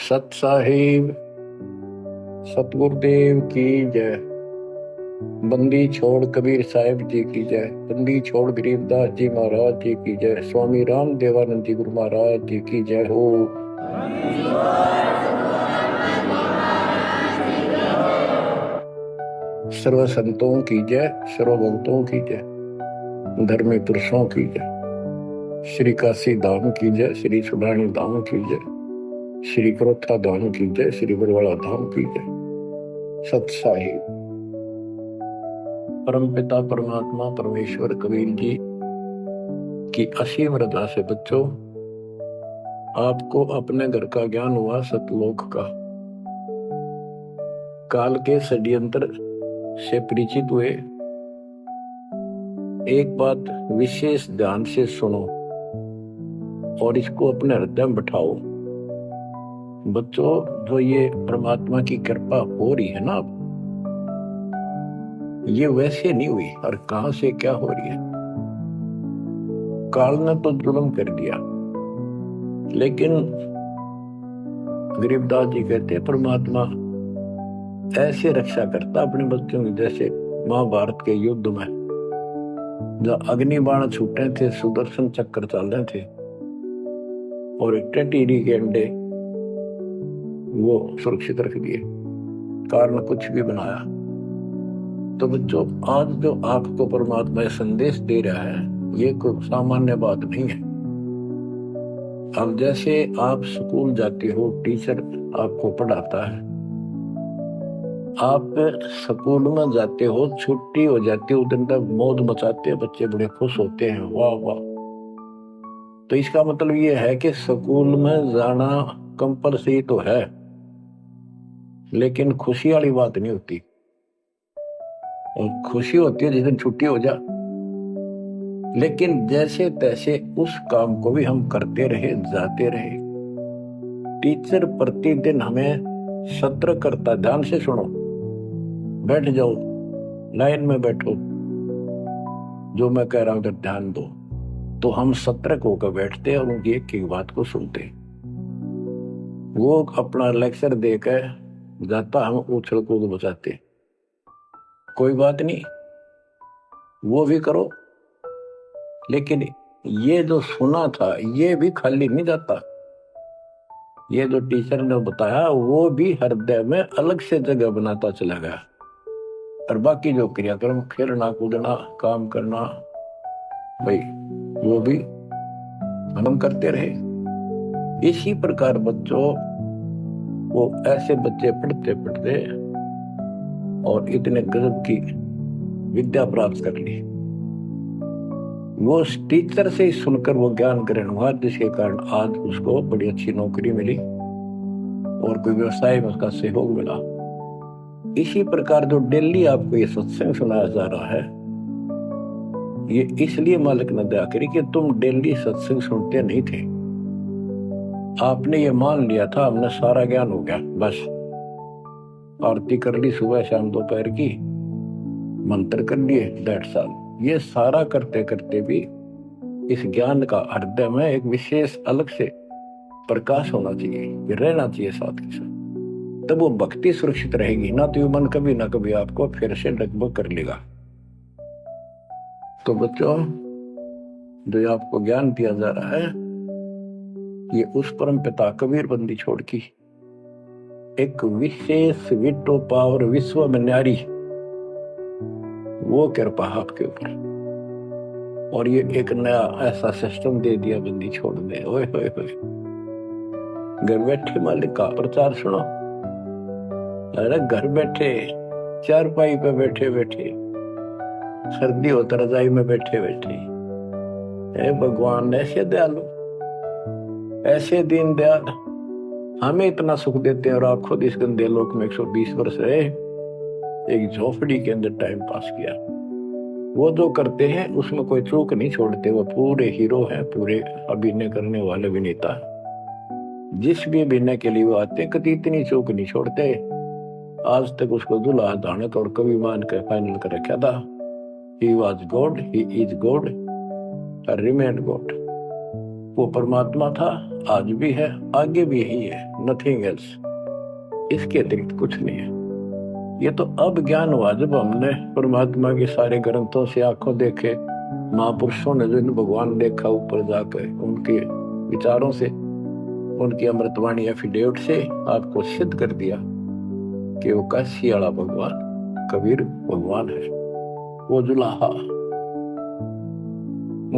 सत साहिब सतगुरुदेव की जय। बंदी छोड़ कबीर साहिब जी की जय। बंदी छोड़ गरीबदास जी महाराज जी की जय। स्वामी राम देवानंद जी गुरु महाराज जी की जय हो। सर्व संतों की जय, सर्व भक्तों की जय, धर्मी पुरुषों की जय। श्री काशी धाम की जय, श्री सुडानी धाम की जय, श्री क्रोथा धाम की जय, श्री बरवाड़ा धाम की जय। सत साहिब परमपिता परमात्मा परमेश्वर कबीर जी की असीम रजा से बच्चों, आपको अपने घर का ज्ञान हुआ सतलोक का। काल के षड्यंत्र से परिचित हुए। एक बात विशेष ध्यान से सुनो और इसको अपने हृदय में बिठाओ। बच्चों, जो ये परमात्मा की कृपा हो रही है ना, ये वैसे नहीं हुई और कहां से क्या हो रही है। काल ने तो जुल्म कर दिया, लेकिन गरीबदास जी कहते परमात्मा ऐसे रक्षा करता अपने बच्चों की, जैसे महाभारत के युद्ध में जब अग्निबाण छूटे थे, सुदर्शन चक्र चल रहे थे और टेटीरी के अंडे वो सुरक्षित रख दिए, कारण कुछ भी बनाया। तो बच्चों, आज जो आपको परमात्मा संदेश दे रहा है, ये कोई सामान्य बात नहीं है। अब जैसे आप स्कूल जाते हो, टीचर आपको पढ़ाता है, आप स्कूल में जाते हो, छुट्टी हो जाती है, उस दिन तक मौज मचाते हैं, बच्चे बड़े खुश होते हैं, वाह वाह। तो इसका मतलब ये है कि स्कूल में जाना कंपलसरी तो है, लेकिन खुशी वाली बात नहीं होती। और खुशी होती है जिस दिन छुट्टी हो जा। लेकिन जैसे तैसे उस काम को भी हम करते रहे, जाते रहे। टीचर प्रतिदिन हमें सत्र करता, ध्यान से सुनो, बैठ जाओ, लाइन में बैठो, जो मैं कह रहा हूं अगर ध्यान दो, तो हम सतर्क होकर बैठते और उनकी एक एक बात को सुनते। वो अपना लेक्चर देकर जाता, हम उछल कूद बचाते। कोई बात नहीं, वो भी करो, लेकिन ये जो सुना था ये भी खाली नहीं जाता। ये जो टीचर ने बताया वो भी हृदय में अलग से जगह बनाता चला गया। और बाकी जो क्रियाक्रम, खेलना कूदना, काम करना, भाई वो भी हम करते रहे। इसी प्रकार बच्चों, वो ऐसे बच्चे पढ़ते पढ़ते और इतने गजब की विद्या प्राप्त कर ली। वो टीचर से ही सुनकर वो ज्ञान ग्रहण हुआ, जिसके कारण आज उसको बड़ी अच्छी नौकरी मिली और कोई व्यवसाय में उसका सहयोग मिला। इसी प्रकार जो डेली आपको ये सत्संग सुनाया जा रहा है, ये इसलिए मालिक ने दया करी कि तुम डेली सत्संग सुनते नहीं थे। आपने ये मान लिया था हमने सारा ज्ञान हो गया, बस आरती कर ली सुबह शाम दोपहर की, मंत्र कर लिए, दैट्स ऑल। ये सारा करते करते भी इस ज्ञान का हृदय में एक विशेष अलग से प्रकाश होना चाहिए, रहना चाहिए साथ के साथ। तब वो भक्ति सुरक्षित रहेगी ना, तो मन कभी ना कभी आपको फिर से डगमग कर लेगा। तो बच्चों, जो आपको ज्ञान दिया जा रहा है, ये उस परम पिता कबीर बंदी छोड़ की एक विशेष विटो पावर, विश्व में न्यारी वो कृपा आपके ऊपर। और ये एक नया ऐसा सिस्टम दे दिया बंदी छोड़ दे। ओए होए होए, घर बैठे मालिक का प्रचार सुनो। अरे घर बैठे, चारपाई पे बैठे बैठे, सर्दी हो तो रजाई में बैठे बैठे, भगवान ऐसे दयालु, ऐसे दीन दयाल, हमें इतना सुख देते हैं और आप खुद इस गंदे लोक में 120 वर्ष रहे, एक झोपड़ी के अंदर टाइम पास किया। वो जो करते हैं उसमें कोई चूक नहीं छोड़ते, वो पूरे हीरो हैं, पूरे अभिनय करने वाले अभिनेता। जिस भी अभिनय के लिए वो आते हैं, कभी इतनी चूक नहीं छोड़ते। आज तक उसको दुल्हा दानत और कवि मान के फाइनल कर रखा था। He was God, he is God, and remain God। वो परमात्मा था, आज भी है, आगे भी यही है, नथिंग एल्स। इसके अतिरिक्त कुछ नहीं है। ये तो अब ज्ञान हुआ जब हमने परमात्मा के सारे ग्रंथों से आंखों देखे, महापुरुषों ने जो भगवान देखा ऊपर जाकर, उनके विचारों से, उनकी अमृतवाणी एफिडेविट से आपको सिद्ध कर दिया कि वो काशी वाला भगवान कबीर भगवान है। वो जुलाहा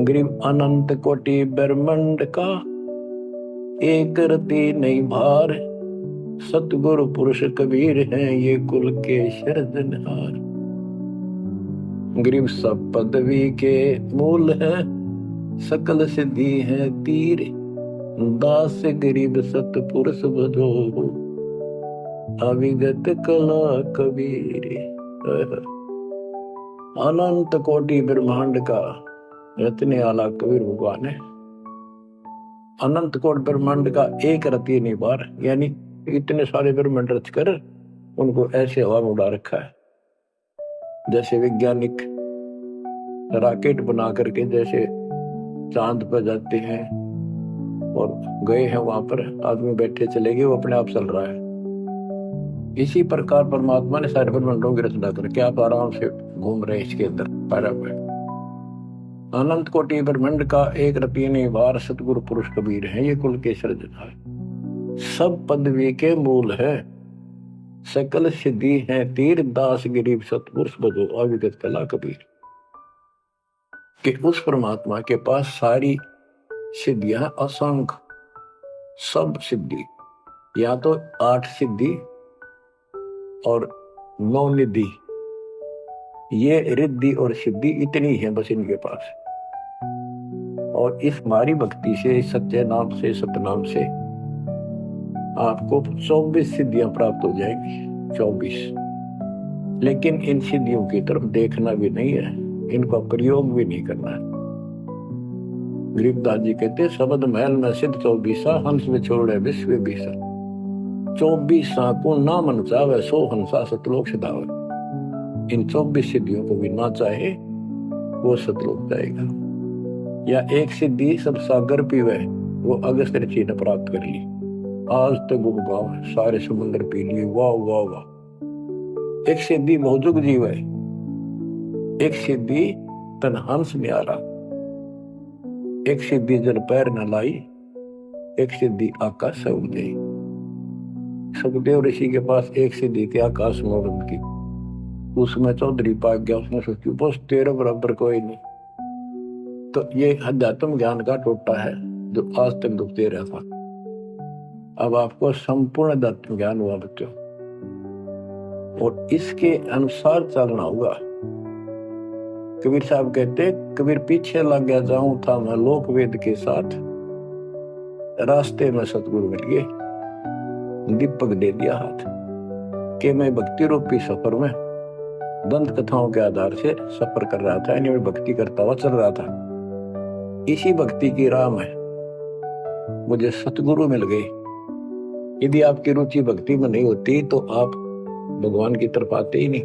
ग्रीव अनंत कोटि ब्रह्मांड का, एक रति नहीं भार, सतगुरु पुरुष कबीर हैं ये कुल के सिरजनहार। ग्रीव सब पदवी के मूल है, सकल सिद्धि है तीर, दास गरीब सतपुरुष भजो, अविगत कला कबीर। अनंत कोटि ब्रह्मांड का रचने वाला कबीर भगवान है। अनंत कोटि ब्रह्मांड का एक रति नहीं बार, यानी इतने सारे ब्रह्मांड रच कर उनको ऐसे हवा में उड़ा रखा है। जैसे वैज्ञानिक रॉकेट बना करके जैसे चांद पर जाते हैं और गए हैं, वहां पर आदमी बैठे चले गए, वो अपने आप चल रहा है। इसी प्रकार परमात्मा ने सारे ब्रह्मांडों की रचना करके आप आराम से घूम रहे इसके अंदर पैरा पे। अनंत कोटि ब्रह्मांड का एक रति नहीं बार, सतगुरु पुरुष कबीर है ये कुल के सिरजनहार। सब पदवी के मूल है, सकल सिद्धि है तीर, दास गरीब सतपुरुष भजो, अविगत कला कबीर। कि उस परमात्मा के पास सारी सिद्धियां असंख्य, सब सिद्धि, या तो 8 सिद्धि और 9 निधि, ये रिद्धि और सिद्धि इतनी है बस इनके पास। और इस हमारी भक्ति से, सच्चे नाम से, सतनाम से आपको 24 सिद्धियां प्राप्त हो जाएंगी, 24। लेकिन इन सिद्धियों की तरफ देखना भी नहीं है, इनका प्रयोग भी नहीं करना है। गरीबदास जी कहते शब्द महल में सिद्ध 24, हंस में छोड़े विश्व बीसा। 24 को ना मन चावे, 100 हंसा सतलोक सिधावे। इन 24 सिद्धियों को भी ना चाहे वो सतलोक जाएगा। या एक सिद्धि सब सागर पीवे, वो अगस्त ऋषि ने प्राप्त कर ली। आज तक गुगाव सारे समुद्र पी लिए, वाह वाह वाह। एक सिद्धि मौजुग जीव है, एक सिद्धि तन हंस न्यारा, एक सिद्धि जल पैर न लाई, एक सिद्धि आकाश से उड़ गई। सुखदेव ऋषि के पास एक सिद्धि थी आकाश में उड़ने की, उसमें चौधरी पाक गया, उसने सोची बस तेरे बराबर कोई नहीं। तो ये अध्यात्म ज्ञान का टोटा है जो आज तक दुखते रहा था। अब आपको संपूर्ण अध्यात्म ज्ञान हुआ बच्चों, और इसके अनुसार चलना होगा। कबीर साहब कहते, कबीर पीछे लग गया जाऊं था मैं लोक वेद के साथ, रास्ते में सतगुरु मिल गए, दीपक दे दिया हाथ कि मैं भक्ति रूपी सफर में दंत कथाओं के आधार से सफर कर रहा था, यानी मैं भक्ति करता हुआ चल रहा था। इसी भक्ति की राह में मुझे सतगुरु मिल गए। यदि आपकी रुचि भक्ति में नहीं होती तो आप भगवान की तरफ आते ही नहीं।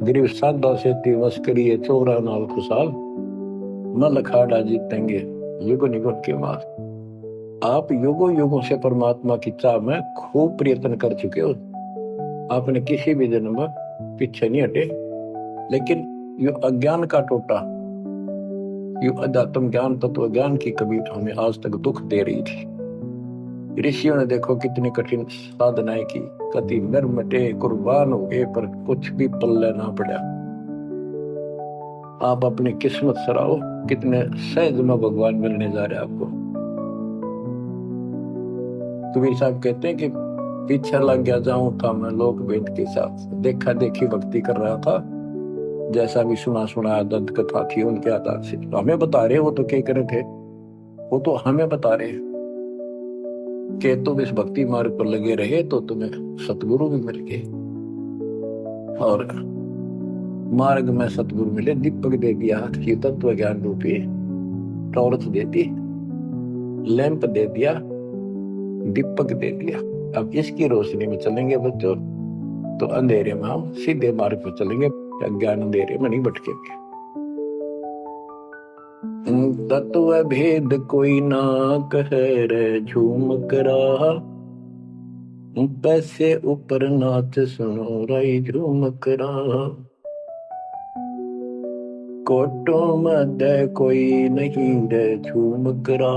गरीब साधा से तिवस करिए चोरा नाल खुशाल, न लखाड़ा जीतेंगे युग निगुण के मार। आप युगों युगों से परमात्मा की चाह में खूब प्रयत्न कर चुके हो, आपने किसी भी जन्म में पीछे नहीं हटे। लेकिन यो अज्ञान का टोटा, यो अध्यात्म ज्ञान, तत्व ज्ञान की कबीर हमें आज तक दुख दे रही थी। ऋषियों ने देखो कितनी कठिन साधनाएं की, कति मटे कुर्बान हो गए, पर कुछ भी पल्ले ना पड़ा। आप अपनी किस्मत सराहो, कितने सहज में भगवान मिलने जा रहे आपको। कबीर साहब कहते हैं कि पीछे लग गया जाऊं था मैं लोक वेद के साथ, देखा देखी भक्ति कर रहा था, जैसा भी सुना सुना दंत कथा थी उनके आधार से। तो हमें बता रहे, वो तो क्या करे थे, वो तो हमें बता रहे कि तुम इस भक्ति मार्ग पर लगे रहे तो तुम्हें सतगुरु भी मिल गए। और मार्ग में सतगुरु मिले, दीपक दे दिया हाथ की, तत्व ज्ञान रूपी टॉर्च दे दी, लैंप दे दिया, दीपक दे दिया। अब इसकी रोशनी में चलेंगे बच्चों तो अंधेरे में हम सीधे मार्ग पर चलेंगे, अज्ञान अंधेरे में नहीं भटकेंगे। तत्व भेद कोई ना कहे रे झूम करा, पैसे ऊपर नाच सुनो राई झूम करा। कोटों में कोई नहीं रे झूम करा,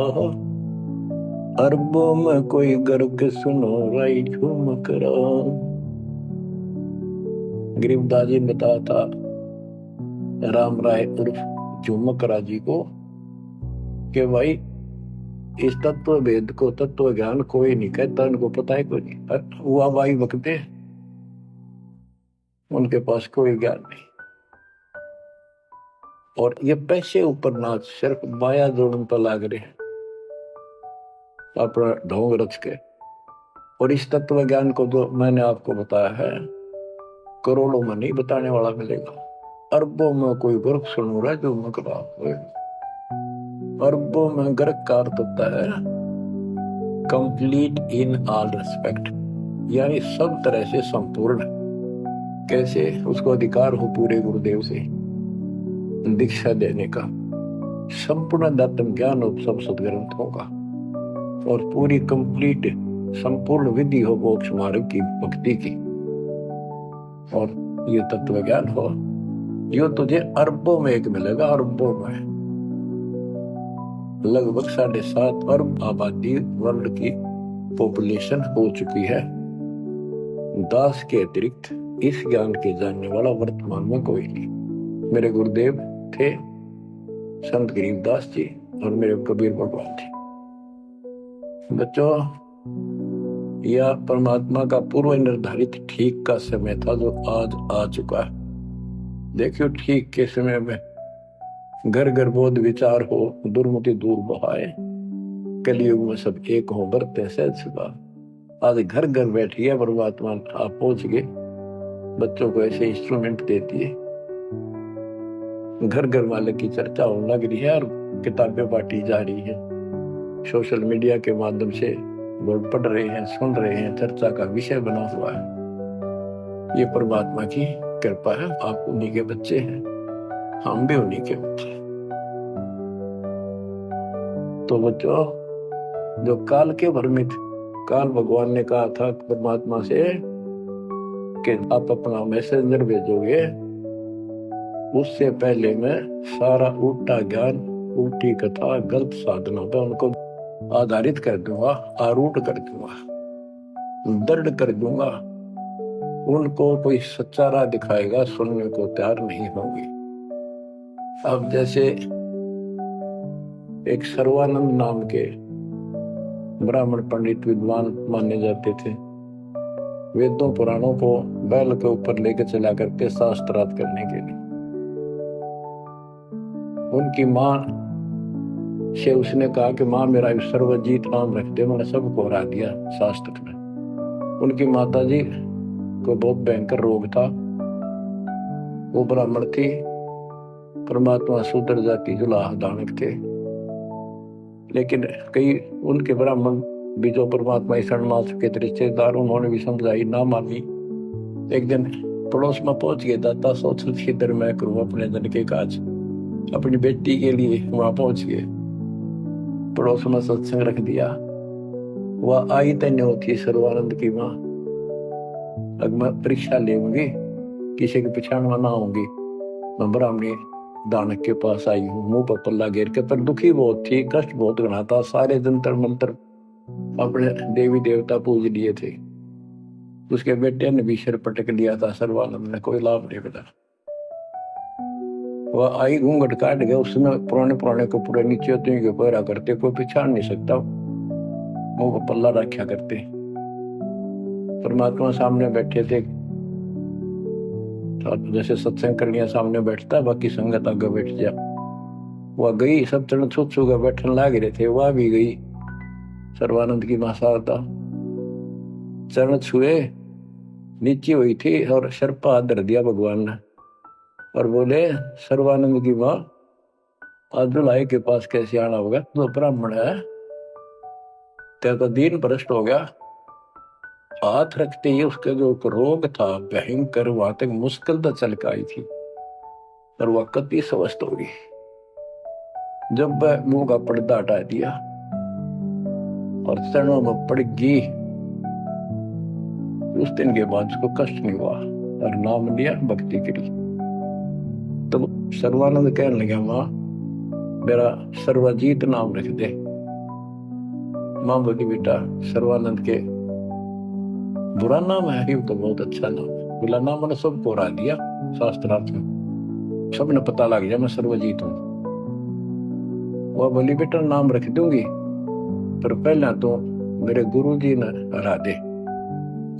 अरबों में कोई गर्क सुनो राई झूम करा। गरीबदास जी ने बताया था राम राय उर्फ झूमकरा जी को कि भाई इस तत्व भेद को, तत्व ज्ञान कोई नहीं कहता, उनको पता है कोई नहीं। हुआ भाई वक्ते उनके पास कोई ज्ञान नहीं, और ये पैसे ऊपर नाच सिर्फ माया जोड़न पर लाग रहे हैं अपना ढोंग रच के। और इस तत्व ज्ञान को जो मैंने आपको बताया है, करोड़ों में नहीं बताने वाला मिलेगा, अरबों में कोई गर्क सुन रहा है जो मकरा। अरबों में गर्क का अर्थ होता है कंप्लीट इन ऑल रिस्पेक्ट, यानी सब तरह से संपूर्ण। कैसे? उसको अधिकार हो पूरे गुरुदेव से दीक्षा देने का, संपूर्ण दातम ज्ञान हो सब सदग्रंथों का, और पूरी कंप्लीट संपूर्ण विधि हो मोक्ष मार्ग की, भक्ति की, और ये तत्व ज्ञान हो, यो तुझे अरबों में एक मिलेगा। अरबों में लगभग 7.5 अरब आबादी वर्ल्ड की पॉपुलेशन हो चुकी है। दास के अतिरिक्त इस ज्ञान के जानने वाला वर्तमान में कोई नहीं। मेरे गुरुदेव थे संत गरीबदास जी और मेरे कबीर भगवान थे। बच्चों, यह परमात्मा का पूर्व निर्धारित ठीक का समय था जो आज आ चुका है। देखियो, ठीक के समय में घर घर बोध विचार हो, दुर्मति दूर बहाए, कलयुग में सब एक हो, बरते सहज सुखा। आज घर घर बैठी है परमात्मा, आप पहुंच गए। बच्चों को ऐसे इंस्ट्रूमेंट देती है, घर घर वाले की चर्चा होने लग रही है और किताबें बांटी जा रही है। सोशल मीडिया के माध्यम से लोग पढ़ रहे हैं, सुन रहे हैं, चर्चा का विषय बना हुआ है। ये परमात्मा की कृपा है। आप उन्हीं के बच्चे हैं, हम भी उन्हीं के बच्चे। तो बच्चों, जो काल के भ्रमित, काल भगवान ने कहा था परमात्मा से कि आप अपना मैसेंजर भेजोगे, उससे पहले मैं सारा उल्टा ज्ञान, उल्टी कथा, गलत साधनों पर उनको आधारित कर दूंगा, आरूढ़ कर दूंगा, दृढ़ कर दूंगा। उनको कोई सच्चा राह दिखाएगा, सुनने को तैयार नहीं होंगे। अब जैसे एक सर्वानंद नाम के ब्राह्मण पंडित विद्वान माने जाते थे, वेदों पुराणों को बैल के ऊपर लेकर चला करके शास्त्रार्थ करने के लिए। उनकी माँ से उसने कहा कि माँ, मेरा सर्वजीत नाम रख दे, मैंने सबको हरा दिया शास्त्र में। उनकी माता जी को बहुत भयंकर रोग था, वो ब्राह्मण थी, परमात्मा शूद्र जाति जुलाह दानक थे। लेकिन कई उनके ब्राह्मण भी जो परमात्मा ईश्वर मान चुके थे रिश्तेदार, उन्होंने भी समझाई, ना मानी। एक दिन पड़ोस में पहुंच गए, दाता सोच किधर मैं करूं अपने धन के काज, अपनी बेटी के लिए वहां पहुंच गए। पड़ोस में सत्संग रख दिया। वह आई तन्य होती सर्वानंद की माँ, अब मैं परीक्षा लेंगी, किसी के पिछाड़ में ना होंगी। मैं ब्राह्मणी दानक के पास आई हूँ, मुंह पर पल्ला घेर के, पर दुखी बहुत थी, कष्ट बहुत घना था। सारे जंतर मंत्र अपने देवी देवता पूज लिए थे। उसके बेटे ने भी सिर पटक लिया था, सर्वानंद ने कोई लाभ नहीं मिला। वह आई, घूंघट काट गया, उसमें पुराने कपड़े नीचे के पैरा करते, कोई पिछाड़ नहीं सकता, मुंह पर पल्ला रखा करते। परमात्मा सामने बैठे थे, जैसे सत्संग करने सामने बैठता है, बाकी संगत आगे बैठ जा। वह गई, सब चरण छू कर बैठने लग रहे थे, वह भी गई। सर्वानंद की मां शारदा चरण छुए, नीचे हुई थी और शर्पा हाथ धर दिया भगवान ने और बोले, सर्वानंद की मां, आज दुल्हाई के पास कैसे आना होगा? तो ब्राह्मण है, तेरा तो दीन भ्रष्ट हो गया। हाथ रखते ही उसका जो रोग था भयंकर, वहां तक मुश्किल तो चल के आई थी और वह कति स्वस्थ हो गई। जब वह मुंह का पर्दा हटा दिया और चरणों में पड़ गई, उस दिन के बाद उसको कष्ट नहीं हुआ और नाम लिया, भक्ति करी। तब सर्वानंद कहने लगा, माँ मेरा सर्वजीत नाम रख दे। माँ बोली, बेटा सर्वानंद के बुरा नाम है, तो बहुत अच्छा नाम है। बोला, नाम मैंने सबको हरा दिया शास्त्रार्थ में, सबने पता लग गया मैं सर्वजीत हूँ। वह बोली, बेटा नाम रख दूंगी, पर पहले तो मेरे गुरु जी ने हरा दे।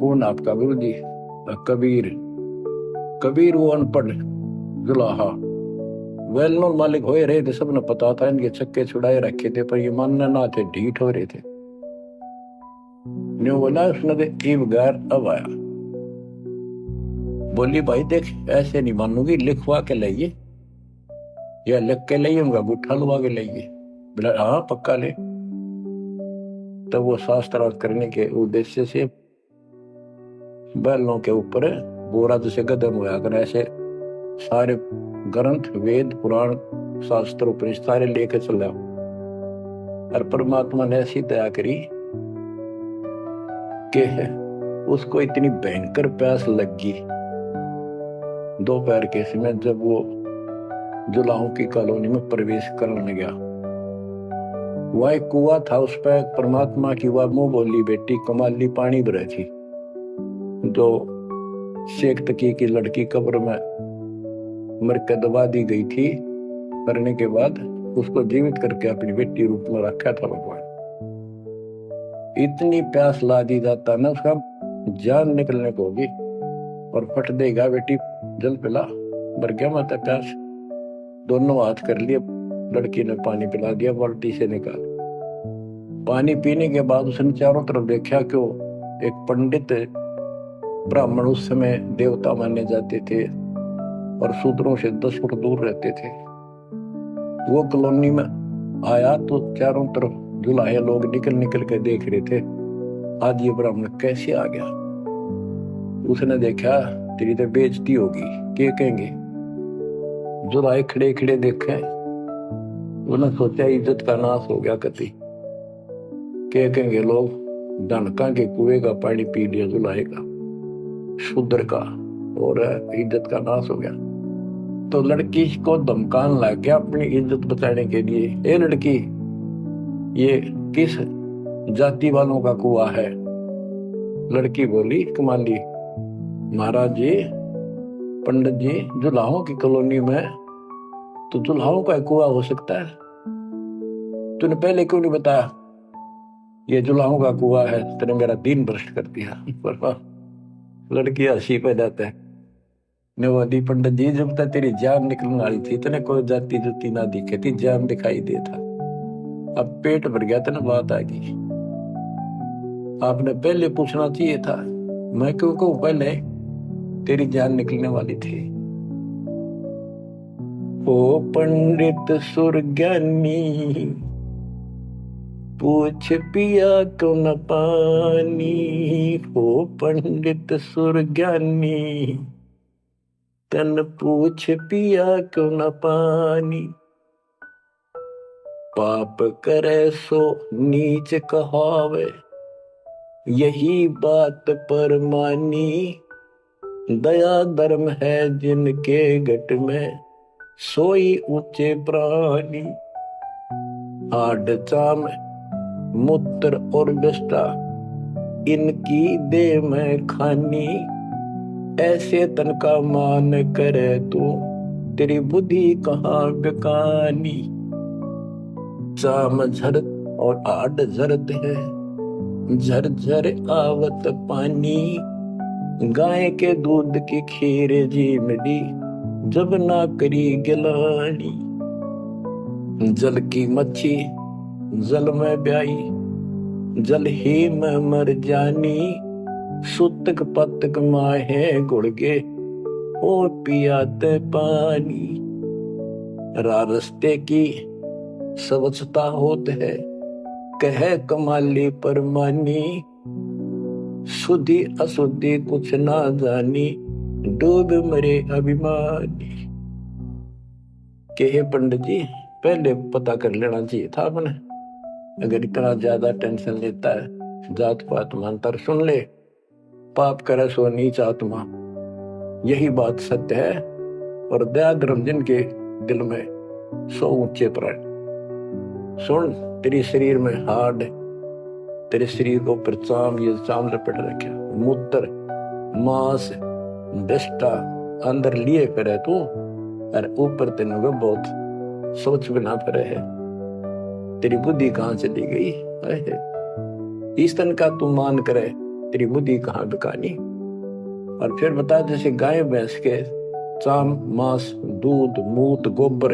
कौन आपका गुरु जी? कबीर। कबीर वो अनपढ़ जुलाहा, वेल नोन मालिक हो रहे थे, सबने पता था, इनके छक्के छुड़ाए रखे थे, पर ये मानने ना थे, ढीठ हो रहे थे। न्यू बोला उसने, एक गार अब आया। बोली, भाई देख ऐसे नहीं मानूंगी, लिखवा के लाइए या लिख के लाइए, उनका गुठा लुवा के लाइए। बोला, हाँ पक्का ले। तब वो शास्त्रार्थ करने के उद्देश्य से बैलों के ऊपर बोरा जैसे गदम हुआ कर, ऐसे सारे ग्रंथ वेद पुराण शास्त्र उपनिषद सारे लेके चला। और परमात्मा ने ऐसी दया करी कि उसको इतनी भयंकर प्यास लगी दोपहर के समय, जब वो जुलाहों की कॉलोनी में प्रवेश करने गया। वह एक कुआ था, उस पर परमात्मा की वह मुंह बोली बेटी कमाली पानी भरे थी, जो शेख तकी की लड़की कब्र में मर के दबा दी गई थी। करने के बाद उसको जीवित करके अपनी बेटी रूप में रखा था भगवान। इतनी प्यास ला दी जाता ना, उसका जान निकलने को होगी और फट देगा, बेटी जल पिला। मर गया माता प्यास। दोनों हाथ कर लिए, लड़की ने पानी पिला दिया बाल्टी से निकाल। पानी पीने के बाद उसने चारों तरफ देखा कि एक पंडित ब्राह्मण, उस समय देवता माने जाते थे और शूद्रों से 10 फुट दूर रहते थे, वो कॉलोनी में आया तो चारों तरफ जुलाहे लोग निकल निकल के देख रहे थे, आज ये ब्राह्मण कैसे आ गया। उसने देखा, तेरी तो बेइज्जती होगी, क्या कहेंगे। जुलाहे खड़े खड़े देखे, उन्होंने सोचा इज्जत का नाश हो गया कति, क्या कहेंगे लोग, डनका के कुएं का पानी पी लिया जुलाहे का, शूद्र का, और इज्जत का नाश हो गया। तो लड़की को धमकाने लग गया अपनी इज्जत बचाने के लिए, ए लड़की ये किस जाति वालों का कुआं है। लड़की बोली, कमाली महाराज जी, पंडित जी, जुलाहों की कॉलोनी में तो जुलाहों का कुआं हो सकता है, तूने पहले क्यों नहीं बताया ये जुलाहों का कुआं है, तेने मेरा दिन भ्रष्ट कर दिया। लड़की हंसी पे जाता है, नवादी पंडित जी, जब तक तेरी जान निकलने वाली थी तने कोई जाति जुती ना दिखे थी, जान दिखाई देता, अब पेट भर गया तेने बात आ गई। आपने पहले पूछना चाहिए था, मैं क्यों कहूं पहले, तेरी जान निकलने वाली थी। ओ पंडित सुरज्ञानी, पूछ पिया क्यों न पानी। ओ पंडित सुरज्ञानी, तन पूछ पिया क्यों न पानी। पाप करे सो नीच कहावे, यही बात पर मानी। दया धर्म है जिनके घट में, सोई ऊंचे प्राणी। हाड चाम मूत्र और विष्ठा, इनकी दे में खानी। ऐसे तन का मान करे तू, तेरी बुद्धि कहाँ बेकानी। चाम झरत और आड झरत है, झरझर आवत पानी। गाय के दूध की खीर जी मिली, जब ना करी गिलानी। जल की मच्छी जल में ब्याई, जल ही में मर जानी। सुतक पतक माहे गुड़गे, और पियाते पानी। रास्ते की स्वच्छता होत है, कहे कमाली परमानी। शुद्धि अशुद्धि कुछ ना जानी, डूब मरे अभिमानी। कहे पंडित जी, पहले पता कर लेना चाहिए था अपने। अगर इतना ज्यादा टेंशन लेता है, जात पात मानता, सुन ले, पाप करे सो नीच आत्मा, यही बात सत्य है। और दया धर्म जिनके दिल में सो ऊंचे प्राण। सुन, तेरे शरीर में हाड, तेरे शरीर को ऊपर चाम, ये चाम लपेट रखे, मूत्र मांस दृष्टा अंदर लिए फिरे तू, और ऊपर तेन बहुत सोच बिना फिरे है। तेरी बुद्धि कहाँ चली गई? इस तन का तू मान करे, तेरी बुद्धि कहाँ बिकानी? और फिर बता, जैसे गाय भैंस के चाम मांस दूध मूत गोबर,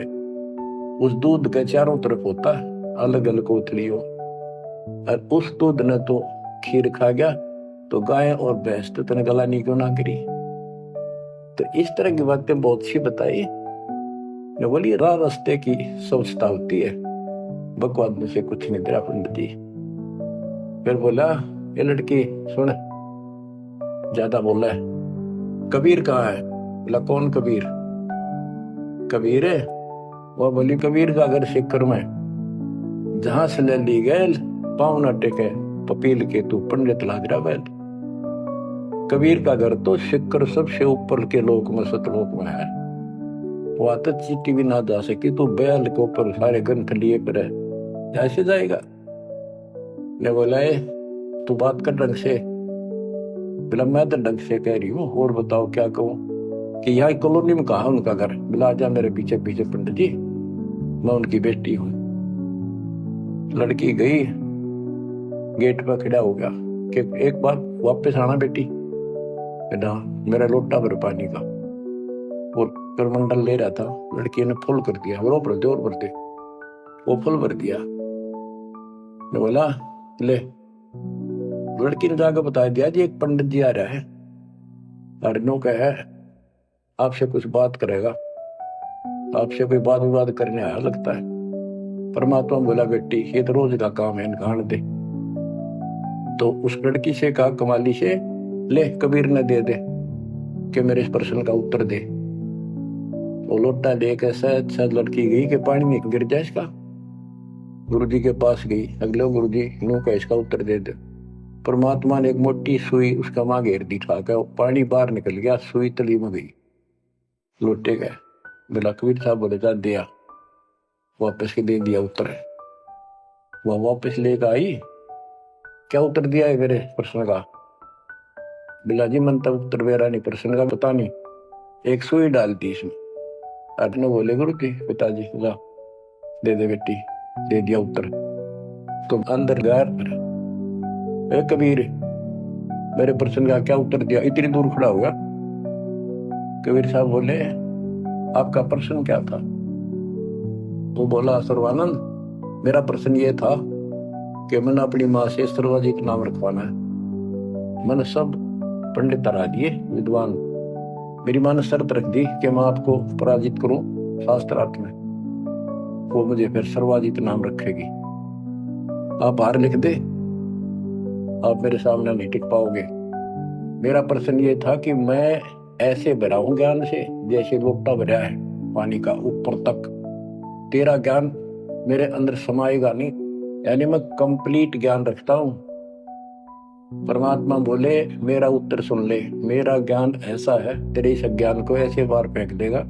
उस दूध के चारों तरफ होता है अलग अलग कोथलियों, और उस दूध ने तो खीर खा गया, तो गाय और भैंस तो तेने गलानी क्यों ना करी? तो इस तरह की बातें बहुत सी बताई। जो बोली राह रास्ते की सोचता होती है, बकवाद में से कुछ नहीं तेरा पंडित जी। फिर बोला, ये लड़की सुन, ज्यादा बोला है, कबीर कहाँ है? बोला, कौन कबीर? कबीर है? वह बोली, कबीर का घर सिक्कर में, जहां से ले ली गए पाँव न टेके पपील के, तू पंडित लाग रहा बैल। कबीर का घर तो सिक्कर सबसे ऊपर के लोक में, सतलोक में है। वहां तो चीटी भी ना जा सकी, तू बैल के ऊपर सारे ग्रंथ लिए पर ऐसे जाएगा? ने बोला, तू बात कर ढंग से। बोला, मैं तो ढंग से कह रही हूँ, और बताओ क्या कहूँ? कि यहाँ कॉलोनी में कहा उनका घर? बोला, आजा मेरे पीछे पीछे पंडित जी, मैं उनकी बेटी हूँ। लड़की गई, गेट पर खड़ा हो गया कि एक बार वापस आना बेटी। बेटा, मेरा लोटा भर पानी का, और करमंडल ले रहा था। लड़की ने फुल कर दिया, और भर दे और भर दे। वो फुल भर दिया। मैं बोला, ले। लड़की ने जाकर बता दिया, जी एक पंडित जी आ रहा है, अरनों का है, आपसे कुछ बात करेगा, आपसे कोई बात विवाद करने आया लगता है। परमात्मा बोला, बेटी ये तो रोज का काम है, इनका दे। तो उस लड़की से कहा, कमाली से, ले कबीर ने दे दे कि मेरे इस प्रश्न का उत्तर दे। वो लोटा लेकर शायद लड़की गई कि पानी में गिर जाए इसका। गुरुजी के पास गई, अगले गुरुजी नो का इसका उत्तर दे दे। परमात्मा ने एक मोटी सुई उसका मां घेर दी, ठाकर पानी बाहर निकल गया, सुई तली में गई, लोटे गए। बोला, कबीर साहब बोले, जा दिया, वापस के दे दिया उत्तर। वह वापस लेकर आई, क्या उत्तर दिया है मेरे प्रश्न का? बिला जी, मन तब उत्तर मेरा नहीं, प्रश्न का पता नहीं, एक सुई डाल दी इसमें। अपने बोले, गुरु जी पिताजी, जा दे दे बेटी, दे दिया उत्तर। तो अंदर गया, कबीर मेरे प्रश्न का क्या उत्तर दिया? इतनी दूर खड़ा हुआ। कबीर साहब बोले, आपका प्रश्न क्या था? वो बोला, सर्वानंद, मेरा प्रश्न ये था कि मैंने अपनी माँ से सर्वजित नाम रखवाना है। मैंने सब पंडित तरा दिए, विद्वान। मेरी माँ ने शर्त रख दी कि मैं आपको पराजित करूं शास्त्रार्थ में, वो मुझे फिर सर्वाजित नाम रखेगी। आप बाहर लिख दे, आप मेरे सामने नहीं टिक पाओगे। मेरा प्रश्न ये था कि मैं ऐसे भरा हूं ज्ञान से जैसे लोटा भरा है पानी का ऊपर तक। तेरा ज्ञान मेरे अंदर समाएगा नहीं, यानी मैं कंप्लीट ज्ञान रखता हूं। परमात्मा बोले, मेरा उत्तर सुन ले, मेरा ज्ञान ऐसा है, तेरे इस ज्ञान को ऐसे बार फेंक देगा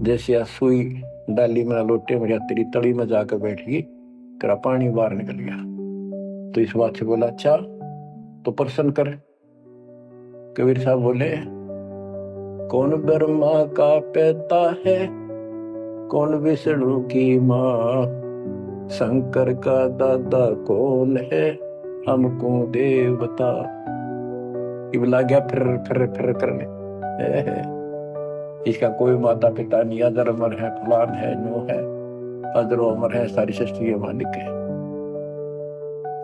जैसे सुई डाली में लोटे में, तेरी तली में जाकर बैठ गई, तेरा पानी बाहर निकल गया। तो इस बात से बोला, अच्छा तो प्रश्न कर। कबीर साहब बोले, कौन ब्रह्मा का पिता है, कौन विष्णु की माँ, शंकर का दादा कौन है, हमको देव बता। इबला गया फिर करने, इसका कोई माता पिता नहीं, अजर अमर है, फलान है, नो है, अजरो अमर है, सारी सृष्टि के मालिक है।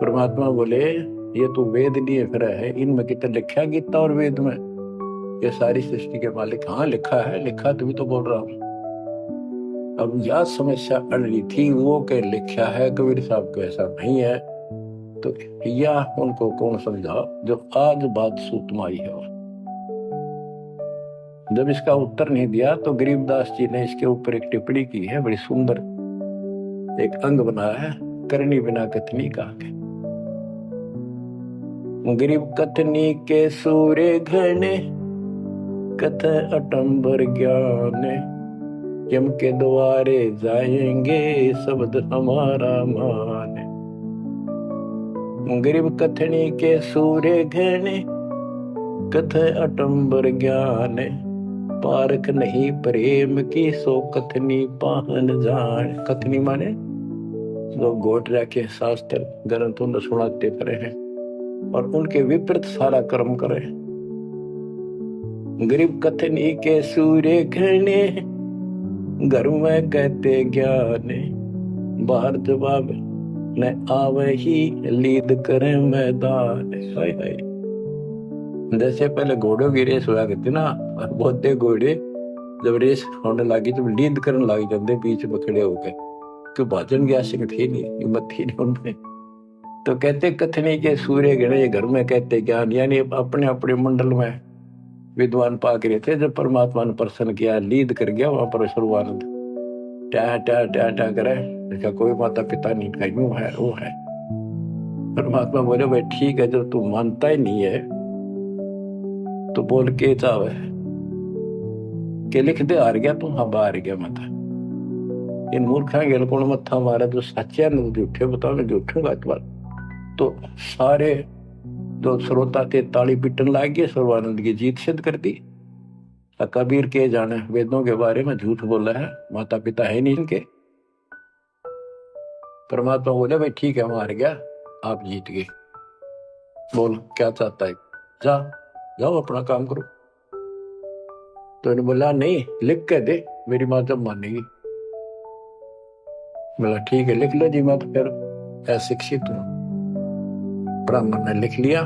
परमात्मा बोले, ये तो वेद लिए फिर है, इनमें कितना लिखा गीता और वेद में ये सारी सृष्टि के मालिक? हाँ लिखा है, लिखा तभी तो बोल रहा हूँ। अब यह समस्या अड़ रही थी, वो के लिखा है, कबीर साहब को ऐसा नहीं है, तो यह उनको कौन समझा जो आज बात सूत आई है। जब इसका उत्तर नहीं दिया तो गरीबदास जी ने इसके ऊपर एक टिप्पणी की है, बड़ी सुंदर। एक अंग बनाया है, करनी बिना कथनी काके। गरीब कथनी के सूर्य घने, कथ अटंबर ज्ञान, यम के द्वारे जाएंगे शब्द हमारा मान। गरीब कथनी के सूर्य घने, कथ अटंबर ज्ञान, पारख नहीं प्रेम की सो कथनी पाहन जान। कथनी माने जो गोट रखे शास्त्र ग्रंथ उन सुनाते परे हैं और उनके विपरीत सारा कर्म करे। गरीब कथनी के सूर्य घने, घर में कहते ज्ञान, बाहर जवाब न आवे ही लीद करे मैदान। हाय हाय। जैसे पहले घोड़ों की रेस हुआ करती ना, और बहुत घोड़े जब रेस होने लगी तो लीद करने लग जाते बीच में खड़े होकर, क्यों भाजन की आशिक थी नहीं, हिम्मत थी नहीं उनमें। तो कहते कथनी के सूर्य घने, घर में कहते ज्ञान, यानी अपने अपने मंडल में विद्वान पाक रहे थे। जब परमात्मा ने प्रसन्न किया, लीद कर गया वहां पर सर्वानंद टा टा टा टा करे, देखा कोई माता पिता नहीं था, यूं है वो है। परमात्मा बोले भाई ठीक है, जब तू मानता ही नहीं है तो बोल के चाहे के लिख दे, हार गया तू, हाँ हार गया मत। इन मूर्खा गेल कौन मत्था मारा, जो सच्चे न झूठे बताओ, मैं झूठूंगा इस बार। तो सारे जो श्रोता थे ताली पिटन लाग गए, सर्वानंद की जीत सिद्ध कर दी। कबीर के जाने वेदों के बारे में झूठ बोला है, माता पिता है नहीं इनके। परमात्मा बोले भाई ठीक है, हम हार गया, आप जीत गए, बोल क्या चाहता है, जा जाओ अपना काम करो। तो इन्होंने बोला नहीं, लिख के दे, मेरी माँ जब मानेगी। बोला ठीक है लिख लो जी, मैं तो फिर अशिक्षित हूं। ब्राह्मण ने लिख लिया,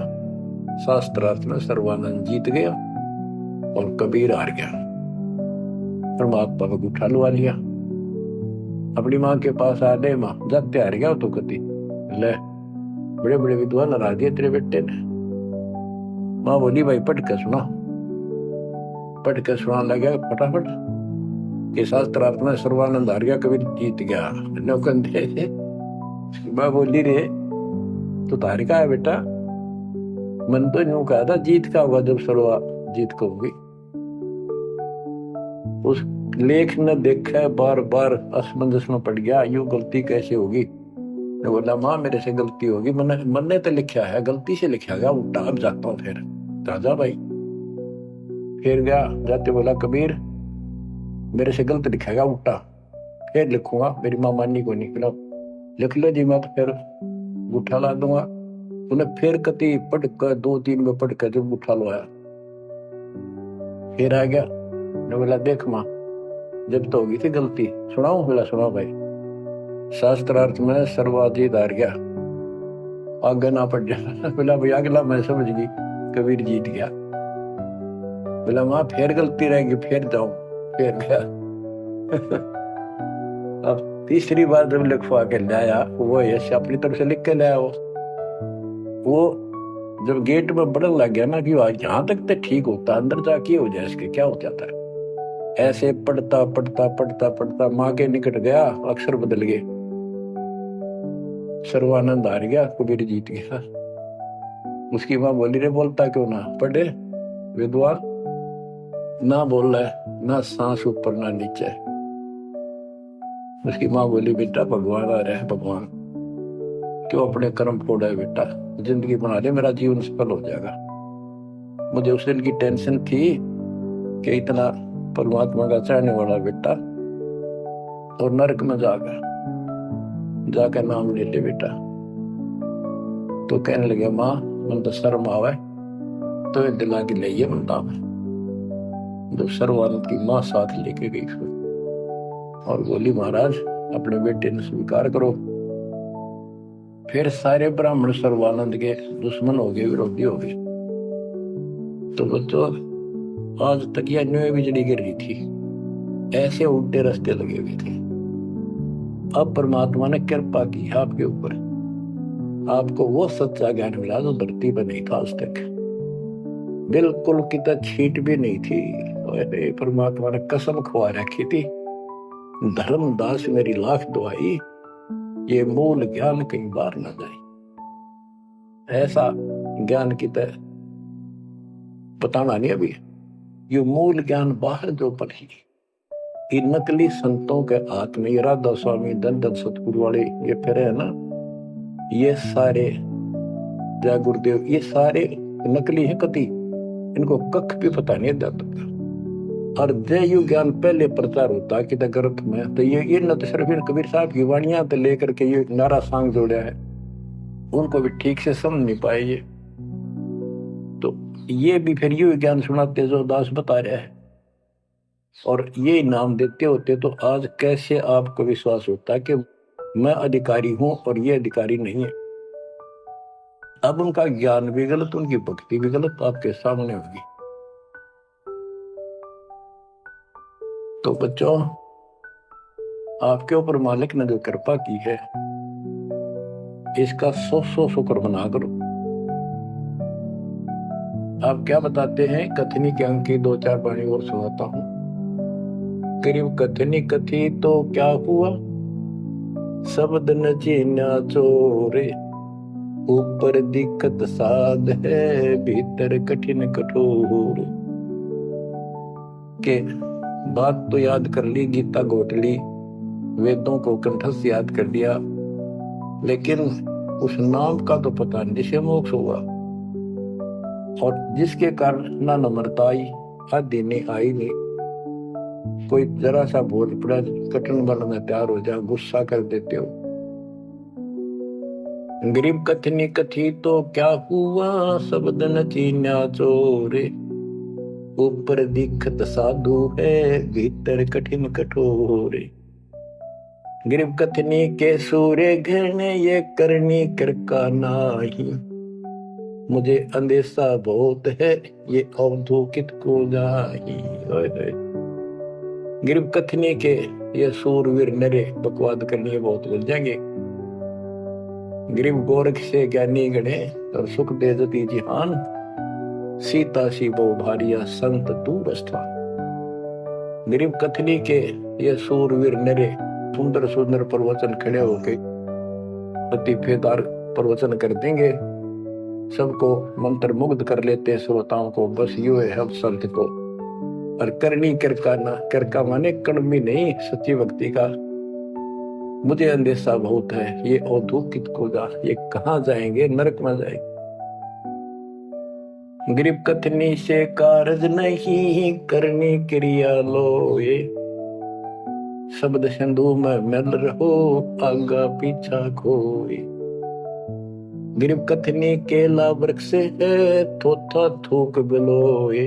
शास्त्रार्थ में सर्वानंद जीत गया और कबीर हार गया। परमात्मा को उठा लुआ लिया, अपनी माँ के पास आ गए, माँ जाते हार गया तो कति ले, बड़े बड़े विद्वान हरा दिए तेरे बेटे ने। माँ बोली भाई पढ़ के सुना, पढ़ के सुनाने लगा फटाफट कि शास्त्रार्थ में सर्वानंद हार गया, कबीर जीत गया। नौकंदे माँ बोली रे तो तारी का है बेटा, मन तो यूं कहा था जीत का होगा जब सर्वा जीत को होगी। उस लेख ने देखा, बार बार असमंजस में पड़ गया, यूं गलती कैसे होगी। मैं बोला माँ मेरे से गलती होगी, मन ने तो लिखा है, गलती से लिखा गया उल्टा, अब जाता हूँ फिर। राजा भाई फिर गया, जाते बोला कबीर मेरे से गलत लिखा गया उल्टा, फिर लिखूंगा, मेरी माँ मानी को नहीं। लिख लो जी, मैं तो फिर उठा ला दूंगा। उन्हें फिर कति पढ़ कर 2-3 में पढ़ कर जब उठा लो आया, फिर आ गया। ने बोला देख माँ जब तो होगी थी गलती, सुनाऊं? बोला सुनाओ भाई। शास्त्रार्थ में सर्वाजीत हार गया, आगे ना पड़ जाए। बोला भाई अगला मैं समझ गई, कबीर जीत गया। बोला माँ फिर गलती रहेगी, फिर जाऊं, फिर गया। अब तीसरी बार जब लिखवा के लाया, वो यश अपनी तरफ से लिख के लाया, वो जब गेट में बढ़ने लग गया ना कि यहाँ तक तो ठीक होता, अंदर जाके हो जाए इसके क्या हो जाता है। ऐसे पढ़ता पढ़ता पढ़ता पढ़ता माँ के निकट गया, अक्षर बदल गए, सर्वानंद हार गया, कबीर जीत गया। उसकी माँ बोली रे बोलता क्यों ना, पढ़े विद्वान ना बोल रहा है, ना सांस ऊपर ना नीचे। उसकी माँ बोली बेटा भगवान आ रहा है, भगवान क्यों अपने कर्म फोड़ा है बेटा, जिंदगी बना ले, मेरा जीवन सफल हो जाएगा। मुझे उस दिन की टेंशन थी कि इतना परमात्मा का चाहने वाला बेटा और नरक में जाकर नाम ले ले बेटा। तो कहने लगे माँ मन तो शर्म आवे, तो दिला के ले बंदा। जब सर्वानंद की माँ साथ लेके गई और बोली महाराज अपने बेटे ने स्वीकार करो। फिर सारे ब्राह्मण सर्वानंद के दुश्मन हो गए, विरोधी हो गए। तो बच्चों आज तक यह न्यू बिजली गिर रही थी, ऐसे उल्टे रास्ते लगे हुए थे। अब परमात्मा ने कृपा की आपके ऊपर, आपको वो सच्चा ज्ञान मिला जो धरती पर नहीं था आज तक, बिल्कुल कितना छीट भी नहीं थी। अरे परमात्मा ने कसम खुआ रखी थी, धर्मदास मेरी लाख दुआई, ये मूल ज्ञान कहीं बार न जाए। ऐसा ज्ञान की तरह बताना नहीं अभी। ये मूल ज्ञान बाहर जो पढ़ी, ये नकली संतों के हाथ में, राधा स्वामी, दंडन सतगुरु वाले ये फिर है ना, ये सारे जय गुरुदेव, ये सारे नकली है कति, इनको कख भी पता नहीं जाता। और जय यु ज्ञान पहले प्रचार होता कि ग्रंथ में, तो ये न तो सिर्फ कबीर साहब की वाणियां तो लेकर के ये नारा सांग जोड़ा है, उनको भी ठीक से समझ नहीं पाए ये। तो ये भी फिर यू ज्ञान सुनाते जो दास बता रहा है, और ये नाम देते होते, तो आज कैसे आपको विश्वास होता कि मैं अधिकारी हूं और ये अधिकारी नहीं है। अब उनका ज्ञान भी गलत, उनकी भक्ति भी गलत आपके सामने होगी। तो बच्चों, आपके ऊपर मालिक ने जो कृपा की है, इसका 100 शुक्र मना करो। आप क्या बताते हैं, कथनी के अंक की 2-4 बाणी और सुनाता हूं। करीब कथनी कथी तो क्या हुआ, शब्द न चीन्या चोरे, ऊपर दिक्कत साध है, भीतर कठिन कठोर। के बात तो याद कर ली, गीता घोट ली, वेदों को कंठस्थ याद कर लिया, लेकिन उस नाम का तो पता नहीं जिसे मोक्ष होगा, और जिसके कारण ना नम्रता आई, आदि नहीं आई नहीं। कोई जरा सा बोल पड़ा, कटन बनने तैयार हो जा, गुस्सा कर देते हो। गरीब कथनी कथी तो क्या हुआ, शब्द न चीन्या चोरे, ऊपर दिखत साधु है, भीतर कठिन कठोरे। गरीब कथनी के सूर्य घृणे, ये करनी कर का नाही, मुझे अंदेशा बहुत है, ये अवधूकित को जाही। गरीब कथनी के ये सूरवीर नरे, बकवाद करनी बहुत लग जाएंगे। गरीब गोरख से ज्ञानी गणे, और सुख दे जती जिहान, सीता सी बहु भारिया, संत दूर स्थान। गरीब कथनी के ये सूरवीर नरे, सुंदर सुंदर प्रवचन खड़े होके प्रतिफेदार प्रवचन कर देंगे, सबको मंत्र मुग्ध कर लेते श्रोताओं को, बस यू है अब संत को। और करनी करका ना, करका माने कड़मी नहीं, सच्ची भक्ति का मुझे अंदेशा बहुत है, ये औधुकित को जा, ये कहाँ जाएंगे, नरक में जाएंगे। गरीब कथनी से कारज नहीं, करनी क्रिया लो ये, शब्द सिंधु में मिल रहो, आगा पीछा खोए। गरीब कथनी केला वृक्ष है, थोथा थूक बिलोए,